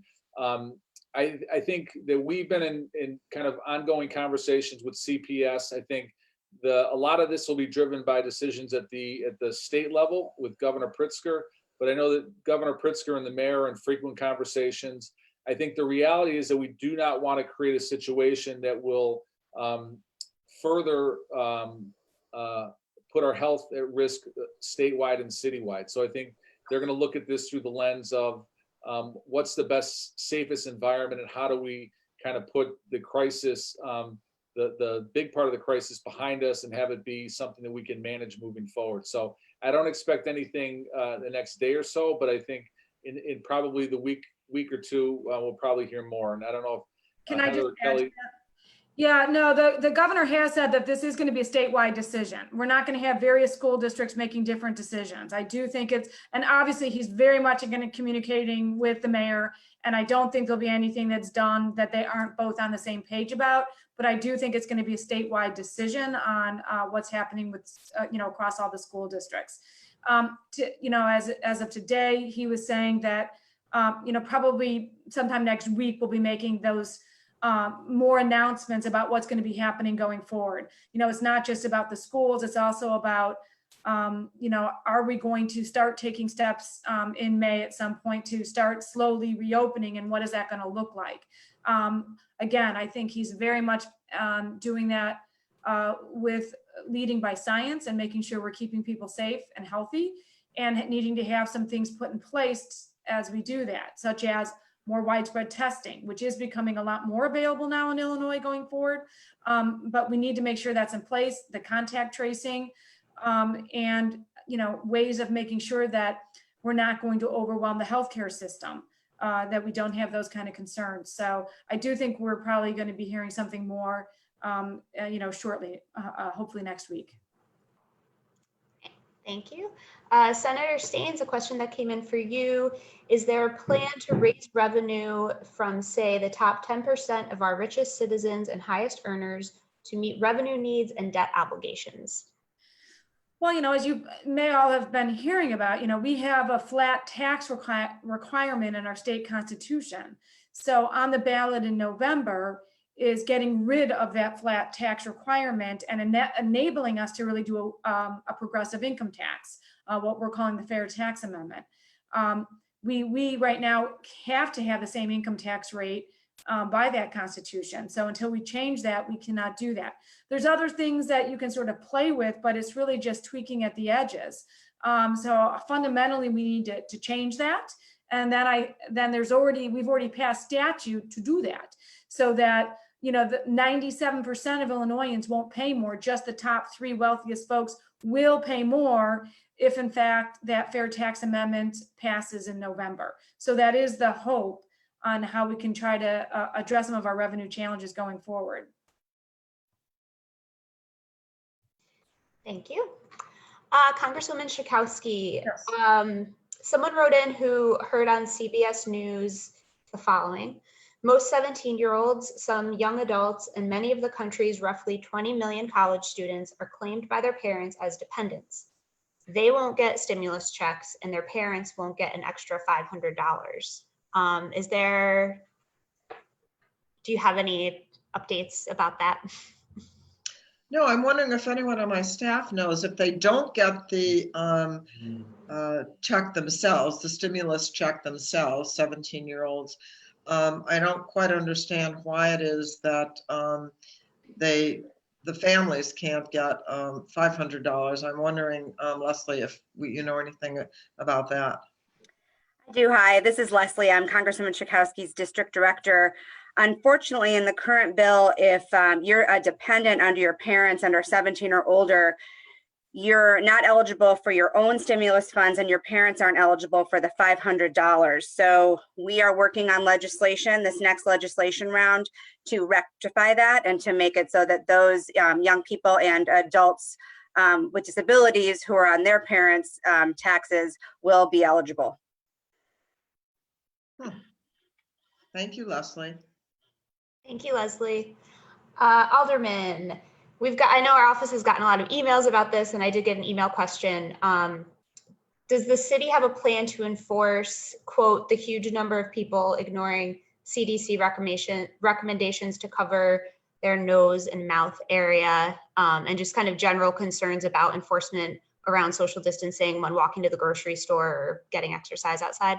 I think that we've been in kind of ongoing conversations with CPS. I think a lot of this will be driven by decisions at the state level with Governor Pritzker, but I know that Governor Pritzker and the mayor are in frequent conversations. I think the reality is that we do not want to create a situation that will further put our health at risk statewide and citywide. So I think they're going to look at this through the lens of what's the best, safest environment, and how do we kind of put the crisis, the big part of the crisis behind us, and have it be something that we can manage moving forward. So I don't expect anything the next day or so, but I think in probably the week or two, we'll probably hear more. And I don't know if Can I just Heather or add to Kelly. that? Yeah, no, the governor has said that this is going to be a statewide decision. We're not going to have various school districts making different decisions. I do think and obviously he's very much going to communicating with the mayor. And I don't think there'll be anything that's done that they aren't both on the same page about. But I do think it's going to be a statewide decision on what's happening with, across all the school districts. As of today, he was saying that, probably sometime next week, we'll be making those more announcements about what's going to be happening going forward. It's not just about the schools, it's also about, are we going to start taking steps in May at some point to start slowly reopening, and what is that going to look like? Again, I think he's very much doing that with leading by science and making sure we're keeping people safe and healthy, and needing to have some things put in place as we do that, such as more widespread testing, which is becoming a lot more available now in Illinois going forward. But we need to make sure that's in place, the contact tracing, and ways of making sure that we're not going to overwhelm the healthcare system, that we don't have those kind of concerns. So I do think we're probably going to be hearing something more, shortly, hopefully next week. Thank you. Senator Staines, a question that came in for you. Is there a plan to raise revenue from, say, the top 10% of our richest citizens and highest earners to meet revenue needs and debt obligations? Well, as you may all have been hearing about, we have a flat tax requirement in our state constitution. So on the ballot in November is getting rid of that flat tax requirement and enabling us to really do a progressive income tax, what we're calling the Fair Tax Amendment. We right now have to have the same income tax rate by that constitution. So until we change that, we cannot do that. There's other things that you can sort of play with, but it's really just tweaking at the edges. So fundamentally, we need to change that. And then we've already passed statute to do that, so that the 97% of Illinoisans won't pay more. Just the top 3 wealthiest folks will pay more if, in fact, that Fair Tax Amendment passes in November. So that is the hope on how we can try to address some of our revenue challenges going forward. Thank you. Congresswoman Schakowsky, Yes. Someone wrote in who heard on CBS News the following: most 17-year-olds, some young adults, and many of the country's roughly 20 million college students are claimed by their parents as dependents. They won't get stimulus checks, and their parents won't get an extra $500. Do you have any updates about that? No, I'm wondering if anyone on my staff knows if they don't get the check themselves, the stimulus check themselves, 17-year-olds. I don't quite understand why it is that the families can't get $500. I'm wondering, Leslie, if you know anything about that. I do. Hi, this is Leslie. I'm Congresswoman Schakowsky's district director. Unfortunately, in the current bill, if you're a dependent under your parents under 17 or older, you're not eligible for your own stimulus funds and your parents aren't eligible for the $500. So we are working on legislation, this next legislation round, to rectify that and to make it so that those young people and adults with disabilities who are on their parents' taxes will be eligible. Thank you, Leslie. Thank you, Leslie. Alderman, I know our office has gotten a lot of emails about this, and I did get an email question. Does the city have a plan to enforce, quote, the huge number of people ignoring CDC recommendations to cover their nose and mouth area, and just kind of general concerns about enforcement around social distancing when walking to the grocery store or getting exercise outside?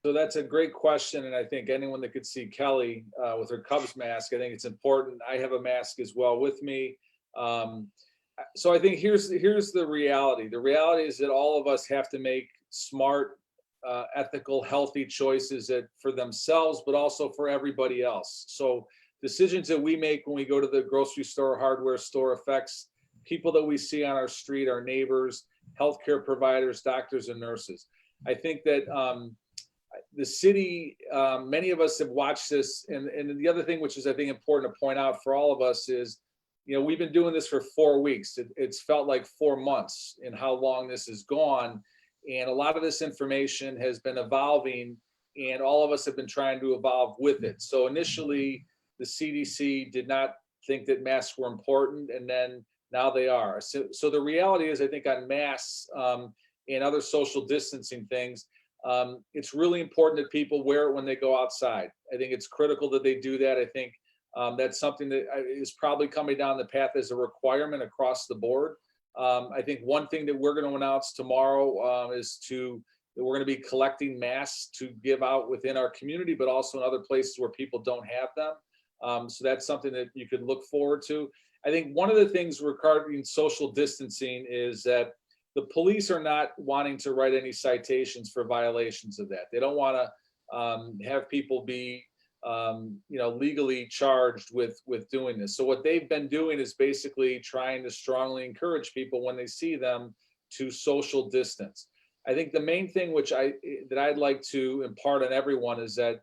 So that's a great question, and I think anyone that could see Kelly with her Cubs mask, I think it's important. I have a mask as well with me. So I think here's the reality. The reality is that all of us have to make smart, ethical, healthy choices for themselves, but also for everybody else. So decisions that we make when we go to the grocery store, hardware store, affects people that we see on our street, our neighbors, healthcare providers, doctors, and nurses. I think that the city, many of us have watched this, and the other thing which is I think important to point out for all of us is, we've been doing this for 4 weeks. It's felt like 4 months in how long this has gone. And a lot of this information has been evolving, and all of us have been trying to evolve with it. So initially, the CDC did not think that masks were important, and then now they are. So the reality is, I think on masks and other social distancing things, it's really important that people wear it when they go outside. I think it's critical that they do that. I think that's something that is probably coming down the path as a requirement across the board. I think one thing that we're going to announce tomorrow is that we're going to be collecting masks to give out within our community, but also in other places where people don't have them. So that's something that you could look forward to. I think one of the things regarding social distancing is that the police are not wanting to write any citations for violations of that. They don't want to have people be legally charged with doing this. So what they've been doing is basically trying to strongly encourage people when they see them to social distance. I think the main thing that I'd like to impart on everyone is that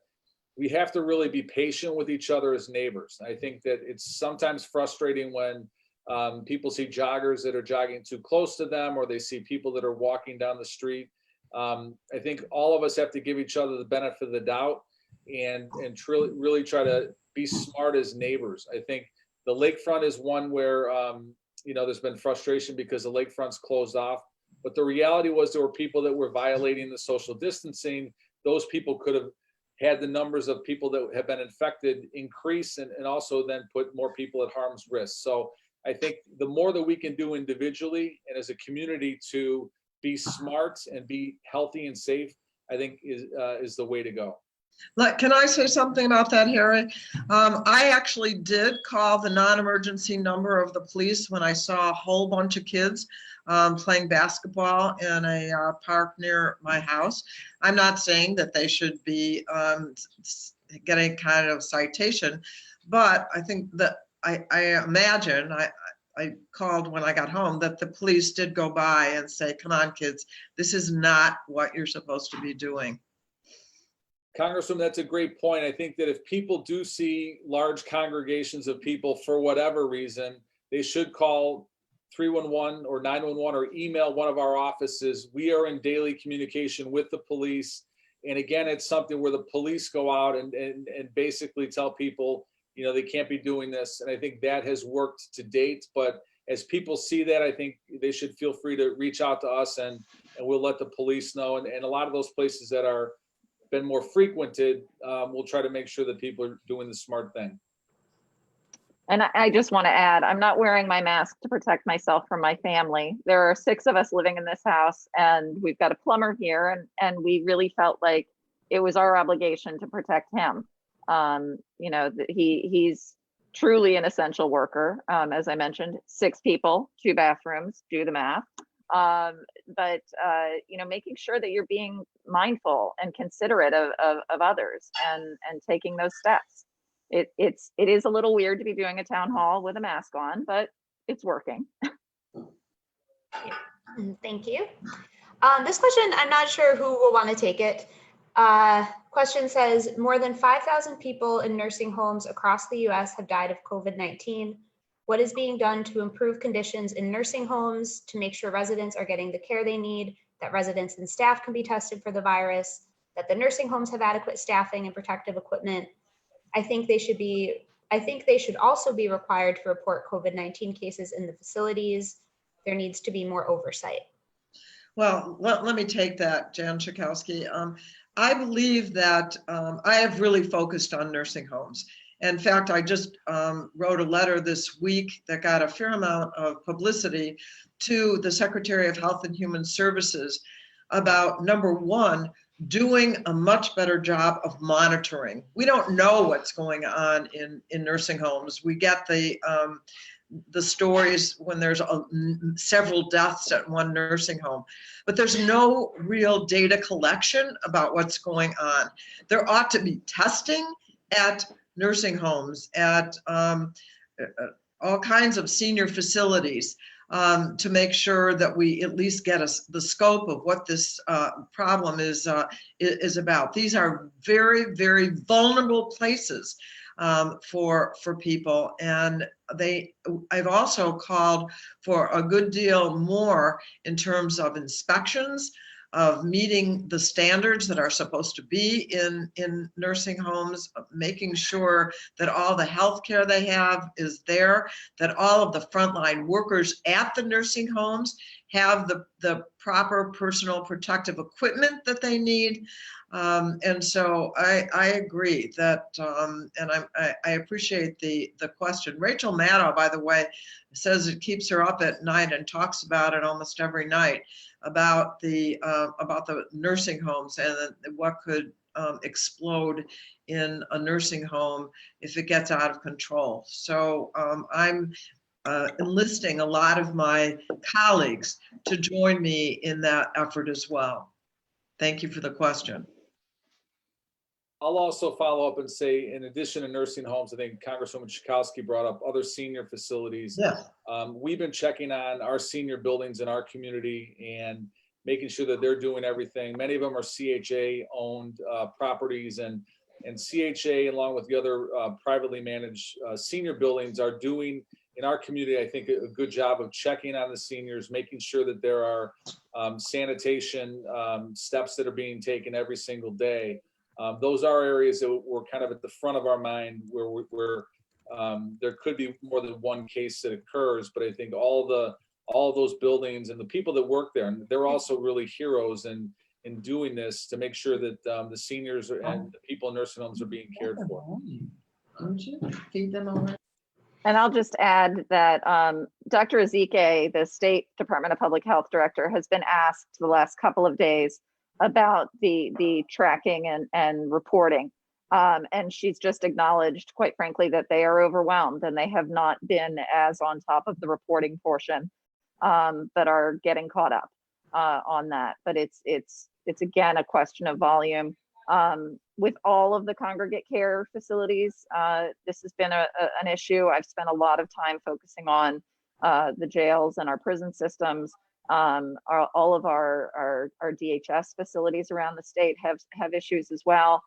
we have to really be patient with each other as neighbors. I think that it's sometimes frustrating when people see joggers that are jogging too close to them, or they see people that are walking down the street. I think all of us have to give each other the benefit of the doubt and really try to be smart as neighbors. I think the lakefront is one where there's been frustration because the lakefront's closed off. But the reality was there were people that were violating the social distancing. Those people could have had the numbers of people that have been infected increase and also then put more people at harm's risk. So I think the more that we can do individually and as a community to be smart and be healthy and safe, I think is the way to go. Can I say something about that, Harry? I actually did call the non-emergency number of the police when I saw a whole bunch of kids playing basketball in a park near my house. I'm not saying that they should be getting kind of citation, but I think that I imagine, I called when I got home, that the police did go by and say, come on, kids, this is not what you're supposed to be doing. Congresswoman, that's a great point. I think that if people do see large congregations of people for whatever reason, they should call 311 or 911 or email one of our offices. We are in daily communication with the police. And again, it's something where the police go out and basically tell people, they can't be doing this. And I think that has worked to date. But as people see that, I think they should feel free to reach out to us and we'll let the police know. And a lot of those places that are been more frequented, we'll try to make sure that people are doing the smart thing. And I just want to add, I'm not wearing my mask to protect myself from my family. There are 6 of us living in this house, and we've got a plumber here, and we really felt like it was our obligation to protect him. He's truly an essential worker. As I mentioned, 6 people, 2 bathrooms, do the math. But making sure that you're being mindful and considerate of others and taking those steps. It is a little weird to be doing a town hall with a mask on, but it's working. Thank you. This question, I'm not sure who will want to take it. Question says, more than 5,000 people in nursing homes across the US have died of COVID-19. What is being done to improve conditions in nursing homes to make sure residents are getting the care they need, that residents and staff can be tested for the virus, that the nursing homes have adequate staffing and protective equipment? I think they should also be required to report COVID-19 cases in the facilities. There needs to be more oversight. Well, let me take that, Jan Schakowsky. I believe that I have really focused on nursing homes. In fact, I just wrote a letter this week that got a fair amount of publicity to the Secretary of Health and Human Services about, number one, doing a much better job of monitoring. We don't know what's going on in nursing homes. We get the stories when there's several deaths at one nursing home, but there's no real data collection about what's going on. There ought to be testing at nursing homes, at all kinds of senior facilities, to make sure that we at least get the scope of what this problem is about. These are very, very vulnerable places for people, and I've also called for a good deal more in terms of inspections, of meeting the standards that are supposed to be in nursing homes, making sure that all the health care they have is there, that all of the frontline workers at the nursing homes have the proper personal protective equipment that they need. And so I agree that, and I appreciate the question. Rachel Maddow, by the way, says it keeps her up at night and talks about it almost every night, about the nursing homes and what could explode in a nursing home if it gets out of control. So I'm enlisting a lot of my colleagues to join me in that effort as well. Thank you for the question. I'll also follow up and say, in addition to nursing homes, I think Congresswoman Schakowsky brought up other senior facilities. Yes. We've been checking on our senior buildings in our community and making sure that they're doing everything. Many of them are CHA-owned properties, and CHA, along with the other privately managed senior buildings, are doing, in our community, I think, a good job of checking on the seniors, making sure that there are sanitation steps that are being taken every single day. Those are areas that were kind of at the front of our mind, where there could be more than one case that occurs. But I think all those buildings and the people that work there, and they're also really heroes in doing this to make sure that the seniors and the people in nursing homes are being cared for. Don't you feed them already? And I'll just add that Dr. Ezike, the State Department of Public Health Director, has been asked the last couple of days about the tracking and reporting. And she's just acknowledged, quite frankly, that they are overwhelmed and they have not been as on top of the reporting portion, but are getting caught up on that. But it's again a question of volume. With all of the congregate care facilities, this has been an issue. I've spent a lot of time focusing on the jails and our prison systems. All of our DHS facilities around the state have issues as well.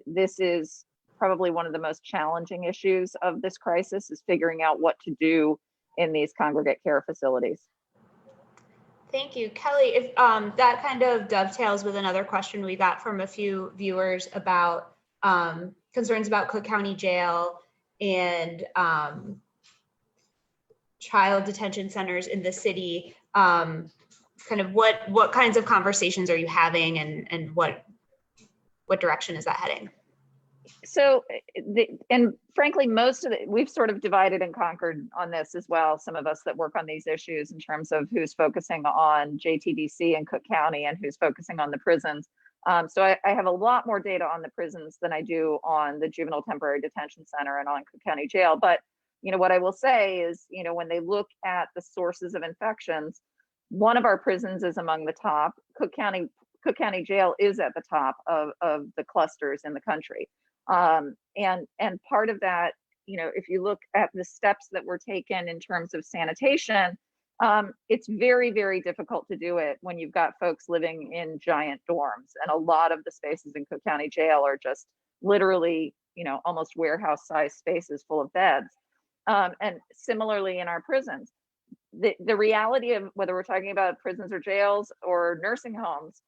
This is probably one of the most challenging issues of this crisis, is figuring out what to do in these congregate care facilities. Thank you, Kelly. If that kind of dovetails with another question we got from a few viewers about concerns about Cook County Jail and child detention centers in the city. Kind of what kinds of conversations are you having, and what direction is that heading? So, and frankly, most of it, we've sort of divided and conquered on this as well. Some of us that work on these issues in terms of who's focusing on JTDC and Cook County and who's focusing on the prisons. So I have a lot more data on the prisons than I do on the Juvenile Temporary Detention Center and on Cook County Jail. But, you know, what I will say is, you know, when they look at the sources of infections, one of our prisons is among the top. Cook County Jail is at the top of the clusters in the country. And part of that, you know, if you look at the steps that were taken in terms of sanitation, It's very, very difficult to do it when you've got folks living in giant dorms, and a lot of the spaces in Cook County Jail are just literally, almost warehouse-sized spaces full of beds. And similarly in our prisons, the reality of whether we're talking about prisons or jails or nursing homes,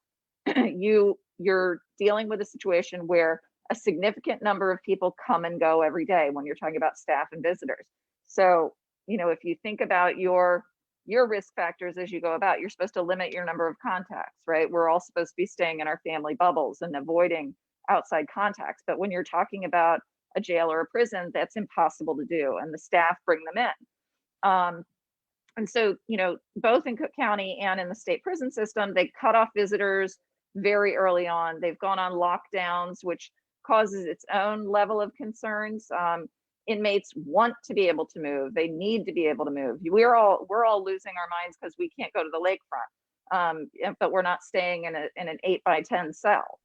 you're dealing with a situation where a significant number of people come and go every day when you're talking about staff and visitors. So, if you think about your risk factors as you go about, you're supposed to limit your number of contacts, right? We're all supposed to be staying in our family bubbles and avoiding outside contacts. But when you're talking about a jail or a prison, that's impossible to do, and the staff bring them in. And so, both in Cook County and in the state prison system, they cut off visitors very early on. They've gone on lockdowns, which causes its own level of concerns. Inmates want to be able to move. They need to be able to move. We're all losing our minds because we can't go to the lakefront, but we're not staying in an 8x10 cell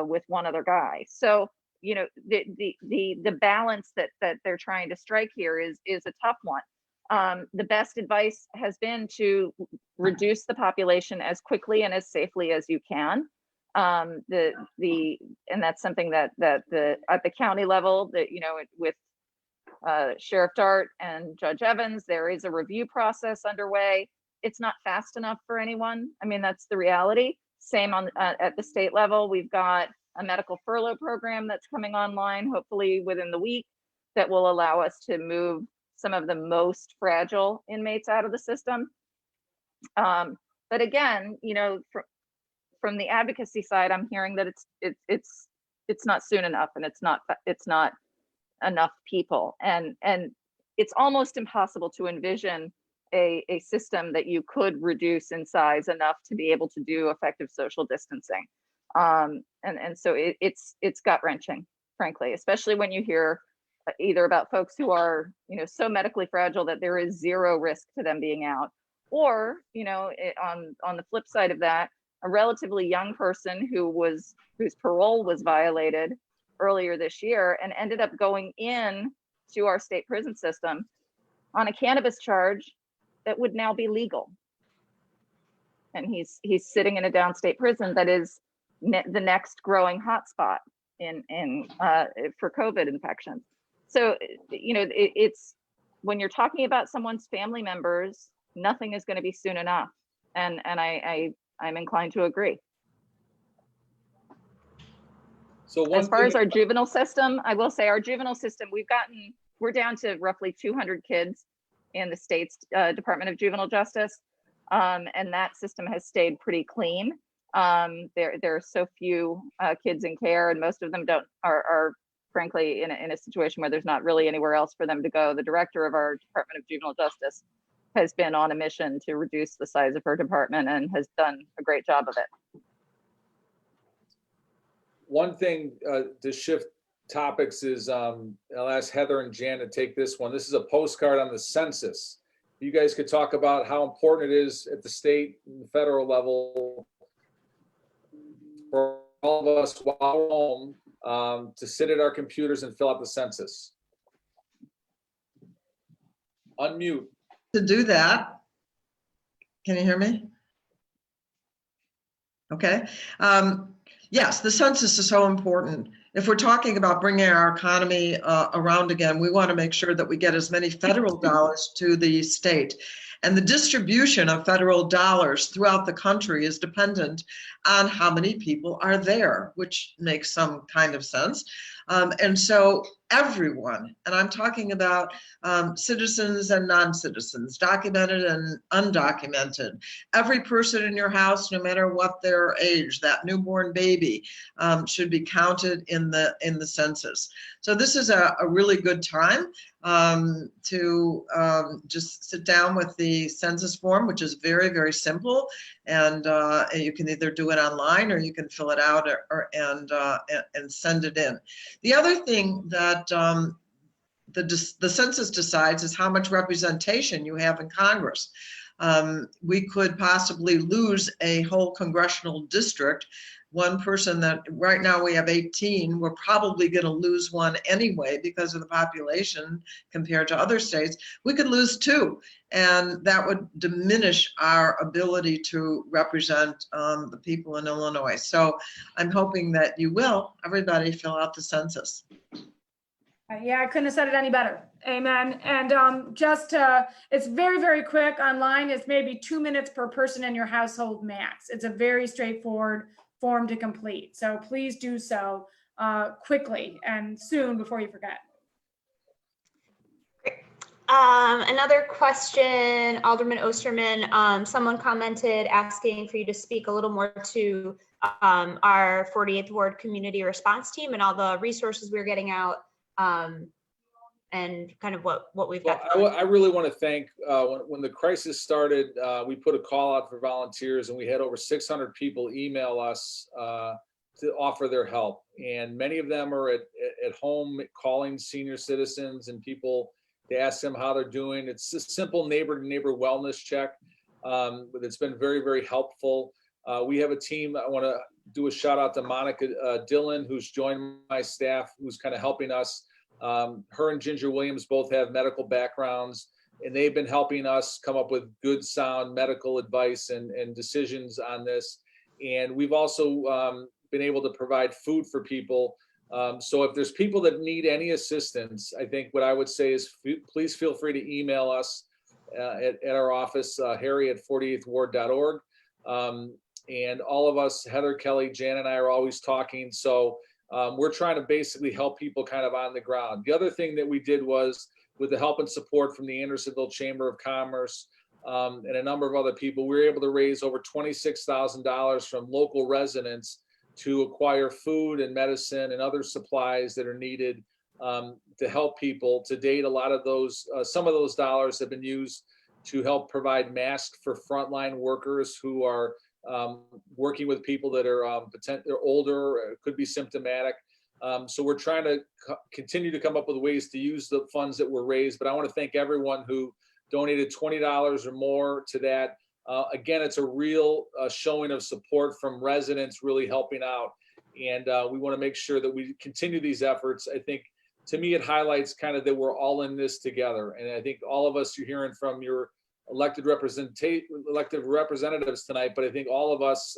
with one other guy. So, the balance that they're trying to strike here is a tough one. The best advice has been to reduce the population as quickly and as safely as you can. And that's something that at the county level, that with Sheriff Dart and Judge Evans, there is a review process underway. It's not fast enough for anyone. I mean, that's the reality. Same at the state level. We've got a medical furlough program that's coming online, hopefully within the week, that will allow us to move some of the most fragile inmates out of the system. But again, from the advocacy side, I'm hearing that it's not soon enough, and it's not enough people, and it's almost impossible to envision a system that you could reduce in size enough to be able to do effective social distancing. And so it's gut wrenching, frankly, especially when you hear either about folks who are, so medically fragile that there is zero risk to them being out, or, on the flip side of that, a relatively young person whose parole was violated earlier this year and ended up going in to our state prison system on a cannabis charge that would now be legal. And he's sitting in a downstate prison that is the next growing hotspot for COVID infections. So, it's when you're talking about someone's family members, nothing is going to be soon enough. And I'm inclined to agree. So as far as our juvenile system, I will say our juvenile system, we're down to roughly 200 kids in the state's Department of Juvenile Justice. And that system has stayed pretty clean. There are so few kids in care, and most of them are frankly in a situation where there's not really anywhere else for them to go. The director of our Department of Juvenile Justice has been on a mission to reduce the size of her department and has done a great job of it. One thing to shift topics is, I'll ask Heather and Jan to take this one. This is a postcard on the census. You guys could talk about how important it is at the state and federal level for all of us while we're home to sit at our computers and fill out the census. Unmute. To do that, can you hear me? Okay. Yes, the census is so important. If we're talking about bringing our economy around again, we want to make sure that we get as many federal dollars to the state. And the distribution of federal dollars throughout the country is dependent on how many people are there, which makes some kind of sense. And so everyone, and I'm talking about citizens and non-citizens, documented and undocumented, every person in your house, no matter what their age, that newborn baby should be counted in the census. So this is a really good time to just sit down with the census form, which is very, very simple. And you can either do it online or you can fill it out and send it in. The other thing that the census decides is how much representation you have in Congress. We could possibly lose a whole congressional district one person that right now we have 18, we're probably going to lose one anyway because of the population compared to other states. We could lose 2, and that would diminish our ability to represent the people in Illinois. So I'm hoping that you will, everybody, fill out the census. Yeah, I couldn't have said it any better. Amen. And it's very, very quick online. It's maybe 2 minutes per person in your household max. It's a very straightforward form to complete. So please do so quickly and soon before you forget. Another question, Alderman Osterman, someone commented asking for you to speak a little more to our 48th Ward Community Response Team and all the resources we're getting out. And kind of what we've got. Well, I really want to thank, when the crisis started, we put a call out for volunteers, and we had over 600 people email us to offer their help. And many of them are at home calling senior citizens and people to ask them how they're doing. It's a simple neighbor-to-neighbor wellness check, but it's been very, very helpful. We have a team. I want to do a shout out to Monica Dillon, who's joined my staff, who's kind of helping us. Her and Ginger Williams both have medical backgrounds, and they've been helping us come up with good, sound medical advice and decisions on this. And we've also been able to provide food for people. So if there's people that need any assistance, I think what I would say is please feel free to email us at our office, harry@48thward.org. And all of us, Heather, Kelly, Jan, and I are always talking. So we're trying to basically help people kind of on the ground. The other thing that we did was, with the help and support from the Andersonville Chamber of Commerce and a number of other people, we were able to raise over $26,000 from local residents to acquire food and medicine and other supplies that are needed to help people. To date, a lot of those, some of those dollars have been used to help provide masks for frontline workers who are working with people that are they're older, could be symptomatic. So we're trying to continue to come up with ways to use the funds that were raised. But I want to thank everyone who donated $20 or more to that. Again, it's a real showing of support from residents really helping out. And we want to make sure that we continue these efforts. I think, to me, it highlights kind of that we're all in this together. And I think all of us, you're hearing from your elected representatives tonight, but I think all of us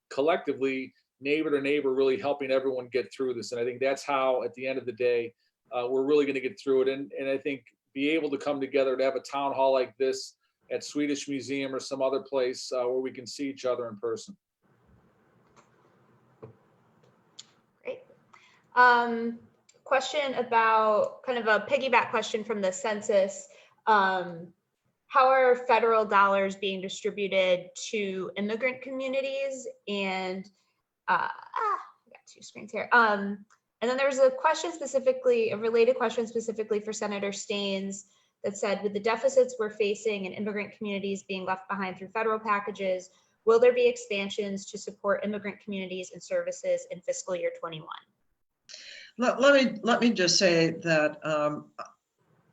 collectively, neighbor to neighbor, really helping everyone get through this. And I think that's how, at the end of the day, we're really going to get through it. And I think be able to come together to have a town hall like this at Swedish Museum or some other place where we can see each other in person. Great. Question about, kind of a piggyback question from the census. How are federal dollars being distributed to immigrant communities? And I got 2 screens here. And then there was a question specifically, a related question specifically for Senator Staines that said, with the deficits we're facing and immigrant communities being left behind through federal packages, will there be expansions to support immigrant communities and services in fiscal year 21? Let me just say that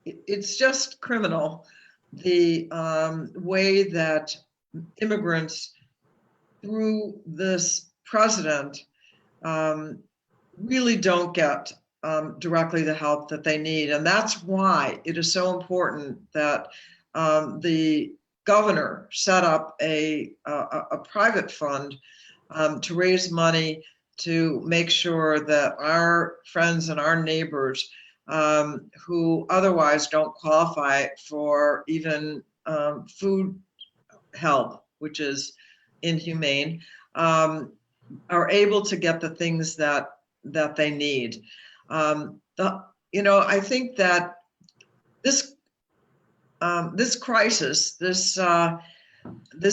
it's just criminal, the way that immigrants, through this president, really don't get directly the help that they need. And that's why it is so important that the governor set up a private fund to raise money to make sure that our friends and our neighbors who otherwise don't qualify for even food help, which is inhumane, are able to get the things that they need. I think that this crisis, this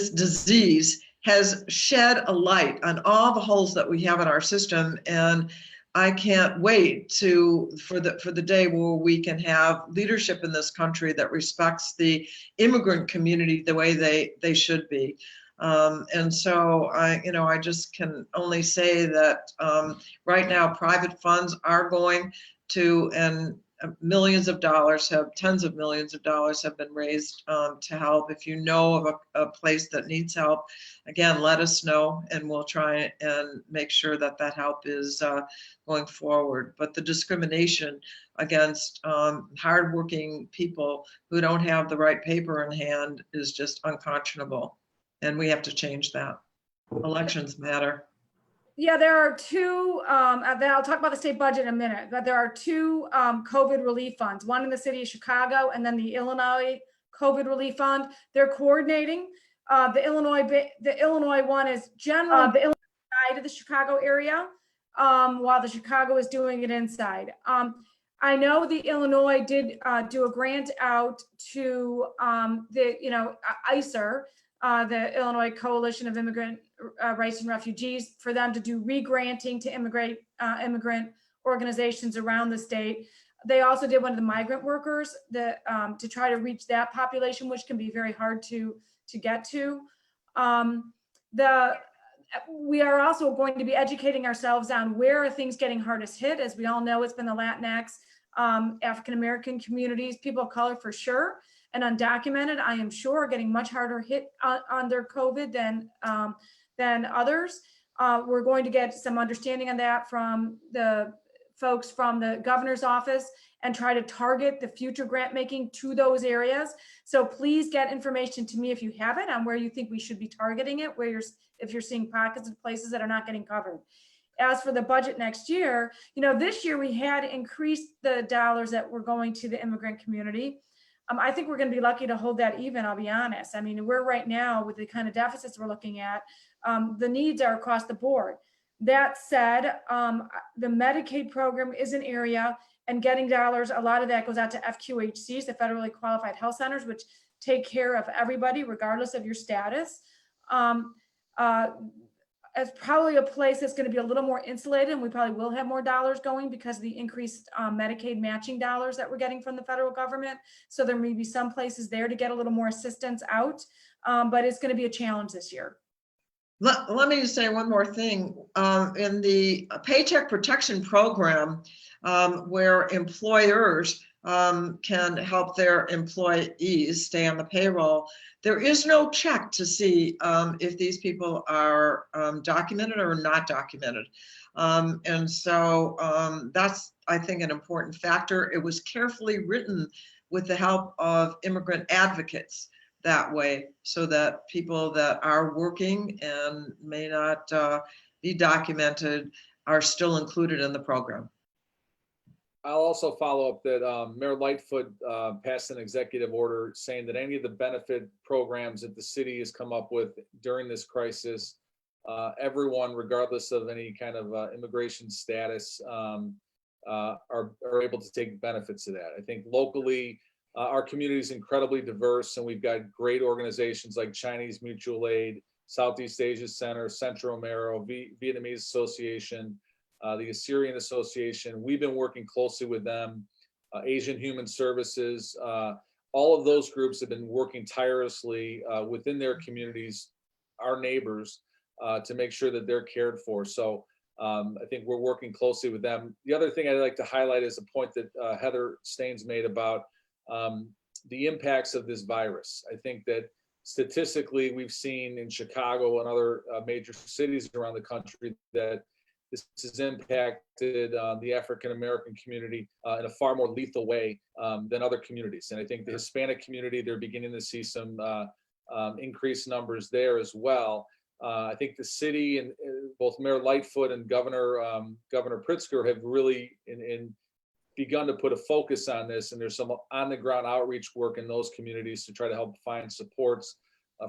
disease, has shed a light on all the holes that we have in our system, and I can't wait for the day where we can have leadership in this country that respects the immigrant community the way they should be. And so I just can only say that right now private funds are going to, and millions of dollars tens of millions of dollars have been raised to help. If you know of a place that needs help, again, let us know and we'll try and make sure that that help is going forward. But the discrimination against hardworking people who don't have the right paper in hand is just unconscionable. And we have to change that. Elections matter. Yeah, there are two, then I'll talk about the state budget in a minute, but there are two COVID relief funds, one in the city of Chicago and then the Illinois COVID relief fund. They're coordinating. The Illinois one is generally the Illinois side of the Chicago area, while the Chicago is doing it inside. I know the Illinois did do a grant out to ICER, the Illinois Coalition of Immigrant Rights and Refugees, for them to do re-granting to immigrant organizations around the state. They also did one of the migrant workers to try to reach that population, which can be very hard to get to. We are also going to be educating ourselves on where are things getting hardest hit. As we all know, it's been the Latinx, African-American communities, people of color for sure, and undocumented, I am sure, are getting much harder hit under COVID than others. We're going to get some understanding on that from the folks from the governor's office and try to target the future grant making to those areas. So please get information to me if you have it on where you think we should be targeting it, if you're seeing pockets of places that are not getting covered. As for the budget next year, this year we had increased the dollars that were going to the immigrant community. I think we're going to be lucky to hold that even, I'll be honest. I mean, we're right now with the kind of deficits we're looking at, the needs are across the board. That said, the Medicaid program is an area, and getting dollars, a lot of that goes out to FQHCs, the federally qualified health centers, which take care of everybody regardless of your status. It's probably a place that's going to be a little more insulated, and we probably will have more dollars going because of the increased Medicaid matching dollars that we're getting from the federal government. So there may be some places there to get a little more assistance out, but it's going to be a challenge this year. Let me just say one more thing. In the Paycheck Protection Program, where employers can help their employees stay on the payroll, there is no check to see if these people are documented or not documented. And so that's, I think, an important factor. It was carefully written with the help of immigrant advocates that way, so that people that are working and may not be documented are still included in the program. I'll also follow up that Mayor Lightfoot passed an executive order saying that any of the benefit programs that the city has come up with during this crisis, everyone, regardless of any kind of immigration status, are able to take benefits of that. I think locally, our community is incredibly diverse, and we've got great organizations like Chinese Mutual Aid, Southeast Asia Center, Centro Amero, Vietnamese Association, the Assyrian Association. We've been working closely with them, Asian Human Services. All of those groups have been working tirelessly within their communities, our neighbors, to make sure that they're cared for. So I think we're working closely with them. The other thing I'd like to highlight is a point that Heather Staines made about the impacts of this virus. I think that statistically, we've seen in Chicago and other major cities around the country that this has impacted the African-American community in a far more lethal way than other communities. And I think the Hispanic community, they're beginning to see some increased numbers there as well. I think the city and both Mayor Lightfoot and Governor Pritzker have really begun to put a focus on this, and there's some on-the-ground outreach work in those communities to try to help find supports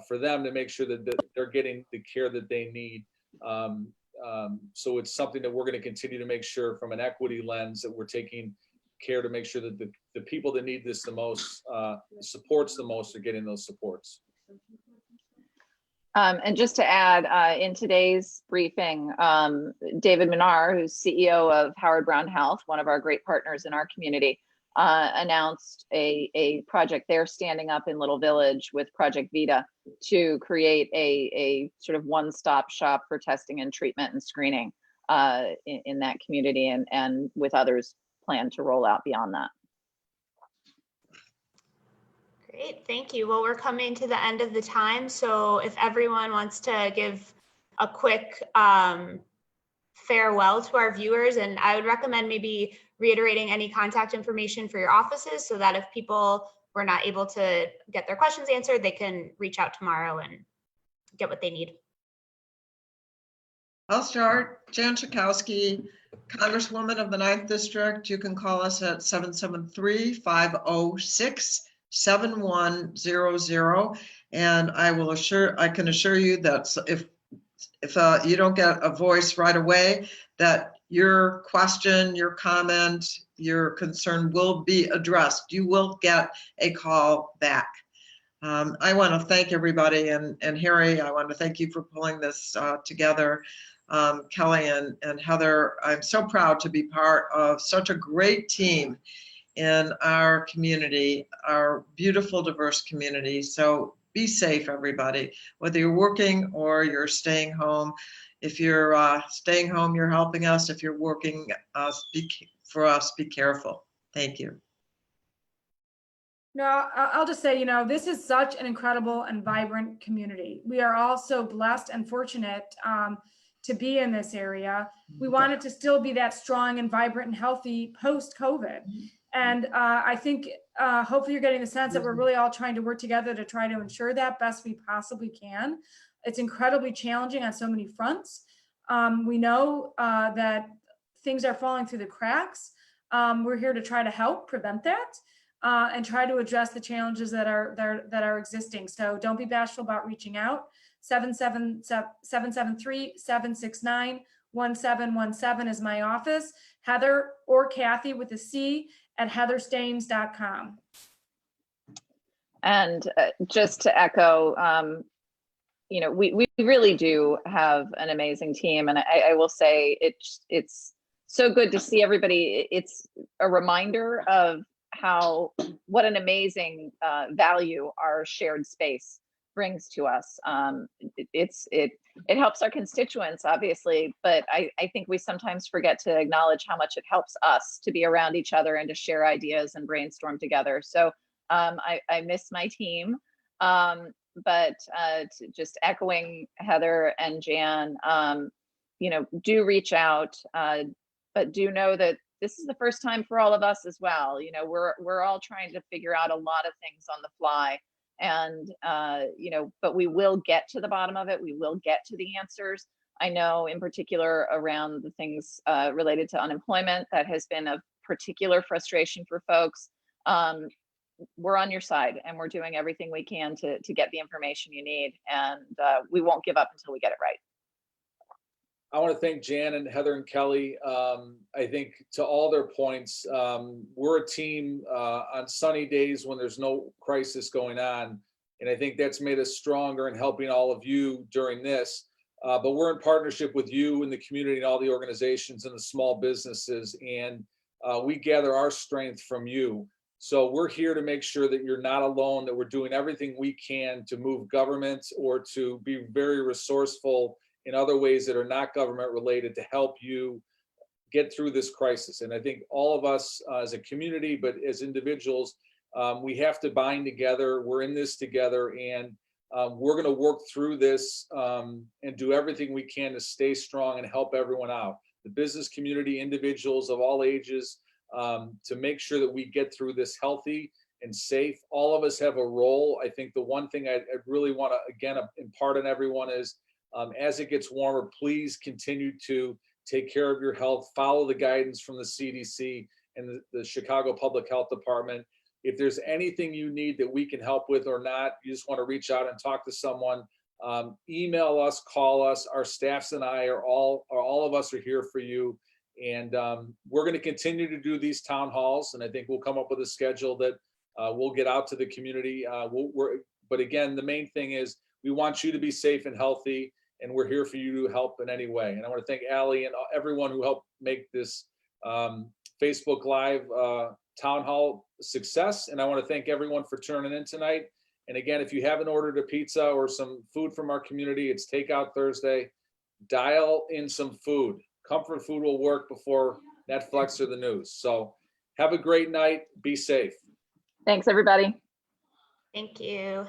for them to make sure that they're getting the care that they need. So it's something that we're going to continue to make sure, from an equity lens, that we're taking care to make sure that the people that need this the most, supports the most, are getting those supports. And just to add, in today's briefing, David Minar, who's CEO of Howard Brown Health, one of our great partners in our community, announced a project they're standing up in Little Village with Project Vita to create a sort of one-stop shop for testing and treatment and screening in that community, and with others plan to roll out beyond that. Great, thank you. Well, we're coming to the end of the time, so if everyone wants to give a quick farewell to our viewers, and I would recommend maybe reiterating any contact information for your offices so that if people were not able to get their questions answered, they can reach out tomorrow and get what they need. I'll start. Jan Schakowsky, Congresswoman of the 9th District. You can call us at 773-506-7100. And I can assure you that if you don't get a voice right away, that your question, your comment, your concern will be addressed. You will get a call back. I want to thank everybody, and Harry, I want to thank you for pulling this together. Kelly and Heather, I'm so proud to be part of such a great team in our community, our beautiful, diverse community. So be safe, everybody, whether you're working or you're staying home. If you're staying home, you're helping us. If you're working for us, be careful. Thank you. No, I'll just say, this is such an incredible and vibrant community. We are all so blessed and fortunate to be in this area. We want it to still be that strong and vibrant and healthy post-COVID. And I think hopefully you're getting the sense that we're really all trying to work together to try to ensure that best we possibly can. It's incredibly challenging on so many fronts. We know that things are falling through the cracks. We're here to try to help prevent that and try to address the challenges that are existing. So don't be bashful about reaching out. 773-769-1717 is my office. Heather or Kathy with a C at heatherstaines.com. And just to echo, we really do have an amazing team. And I will say it's so good to see everybody. It's a reminder of what an amazing value our shared space brings to us. It helps our constituents, obviously, but I think we sometimes forget to acknowledge how much it helps us to be around each other and to share ideas and brainstorm together. So I miss my team, but just echoing Heather and Jan, do reach out, but do know that this is the first time for all of us as well. We're all trying to figure out a lot of things on the fly. And, but we will get to the bottom of it. We will get to the answers. I know in particular around the things related to unemployment, that has been of particular frustration for folks. We're on your side and we're doing everything we can to get the information you need. And we won't give up until we get it right. I want to thank Jan and Heather and Kelly. I think to all their points, we're a team on sunny days when there's no crisis going on. And I think that's made us stronger in helping all of you during this. But we're in partnership with you and the community and all the organizations and the small businesses. And we gather our strength from you. So we're here to make sure that you're not alone, that we're doing everything we can to move government or to be very resourceful in other ways that are not government related to help you get through this crisis. And I think all of us as a community, but as individuals, we have to bind together. We're in this together, and we're going to work through this and do everything we can to stay strong and help everyone out. The business community, individuals of all ages, to make sure that we get through this healthy and safe. All of us have a role. I think the one thing I really want to, again, impart on everyone is, as it gets warmer, please continue to take care of your health, follow the guidance from the CDC and the Chicago Public Health Department. If there's anything you need that we can help with or not, you just want to reach out and talk to someone, email us, call us. Our staffs and I are all of us are here for you. And we're going to continue to do these town halls. And I think we'll come up with a schedule that we'll get out to the community. But again, the main thing is we want you to be safe and healthy, and we're here for you to help in any way. And I want to thank Allie and everyone who helped make this Facebook Live town hall a success. And I want to thank everyone for tuning in tonight. And again, if you haven't ordered a pizza or some food from our community, it's Takeout Thursday. Dial in some food. Comfort food will work before Netflix or the news. So have a great night. Be safe. Thanks, everybody. Thank you.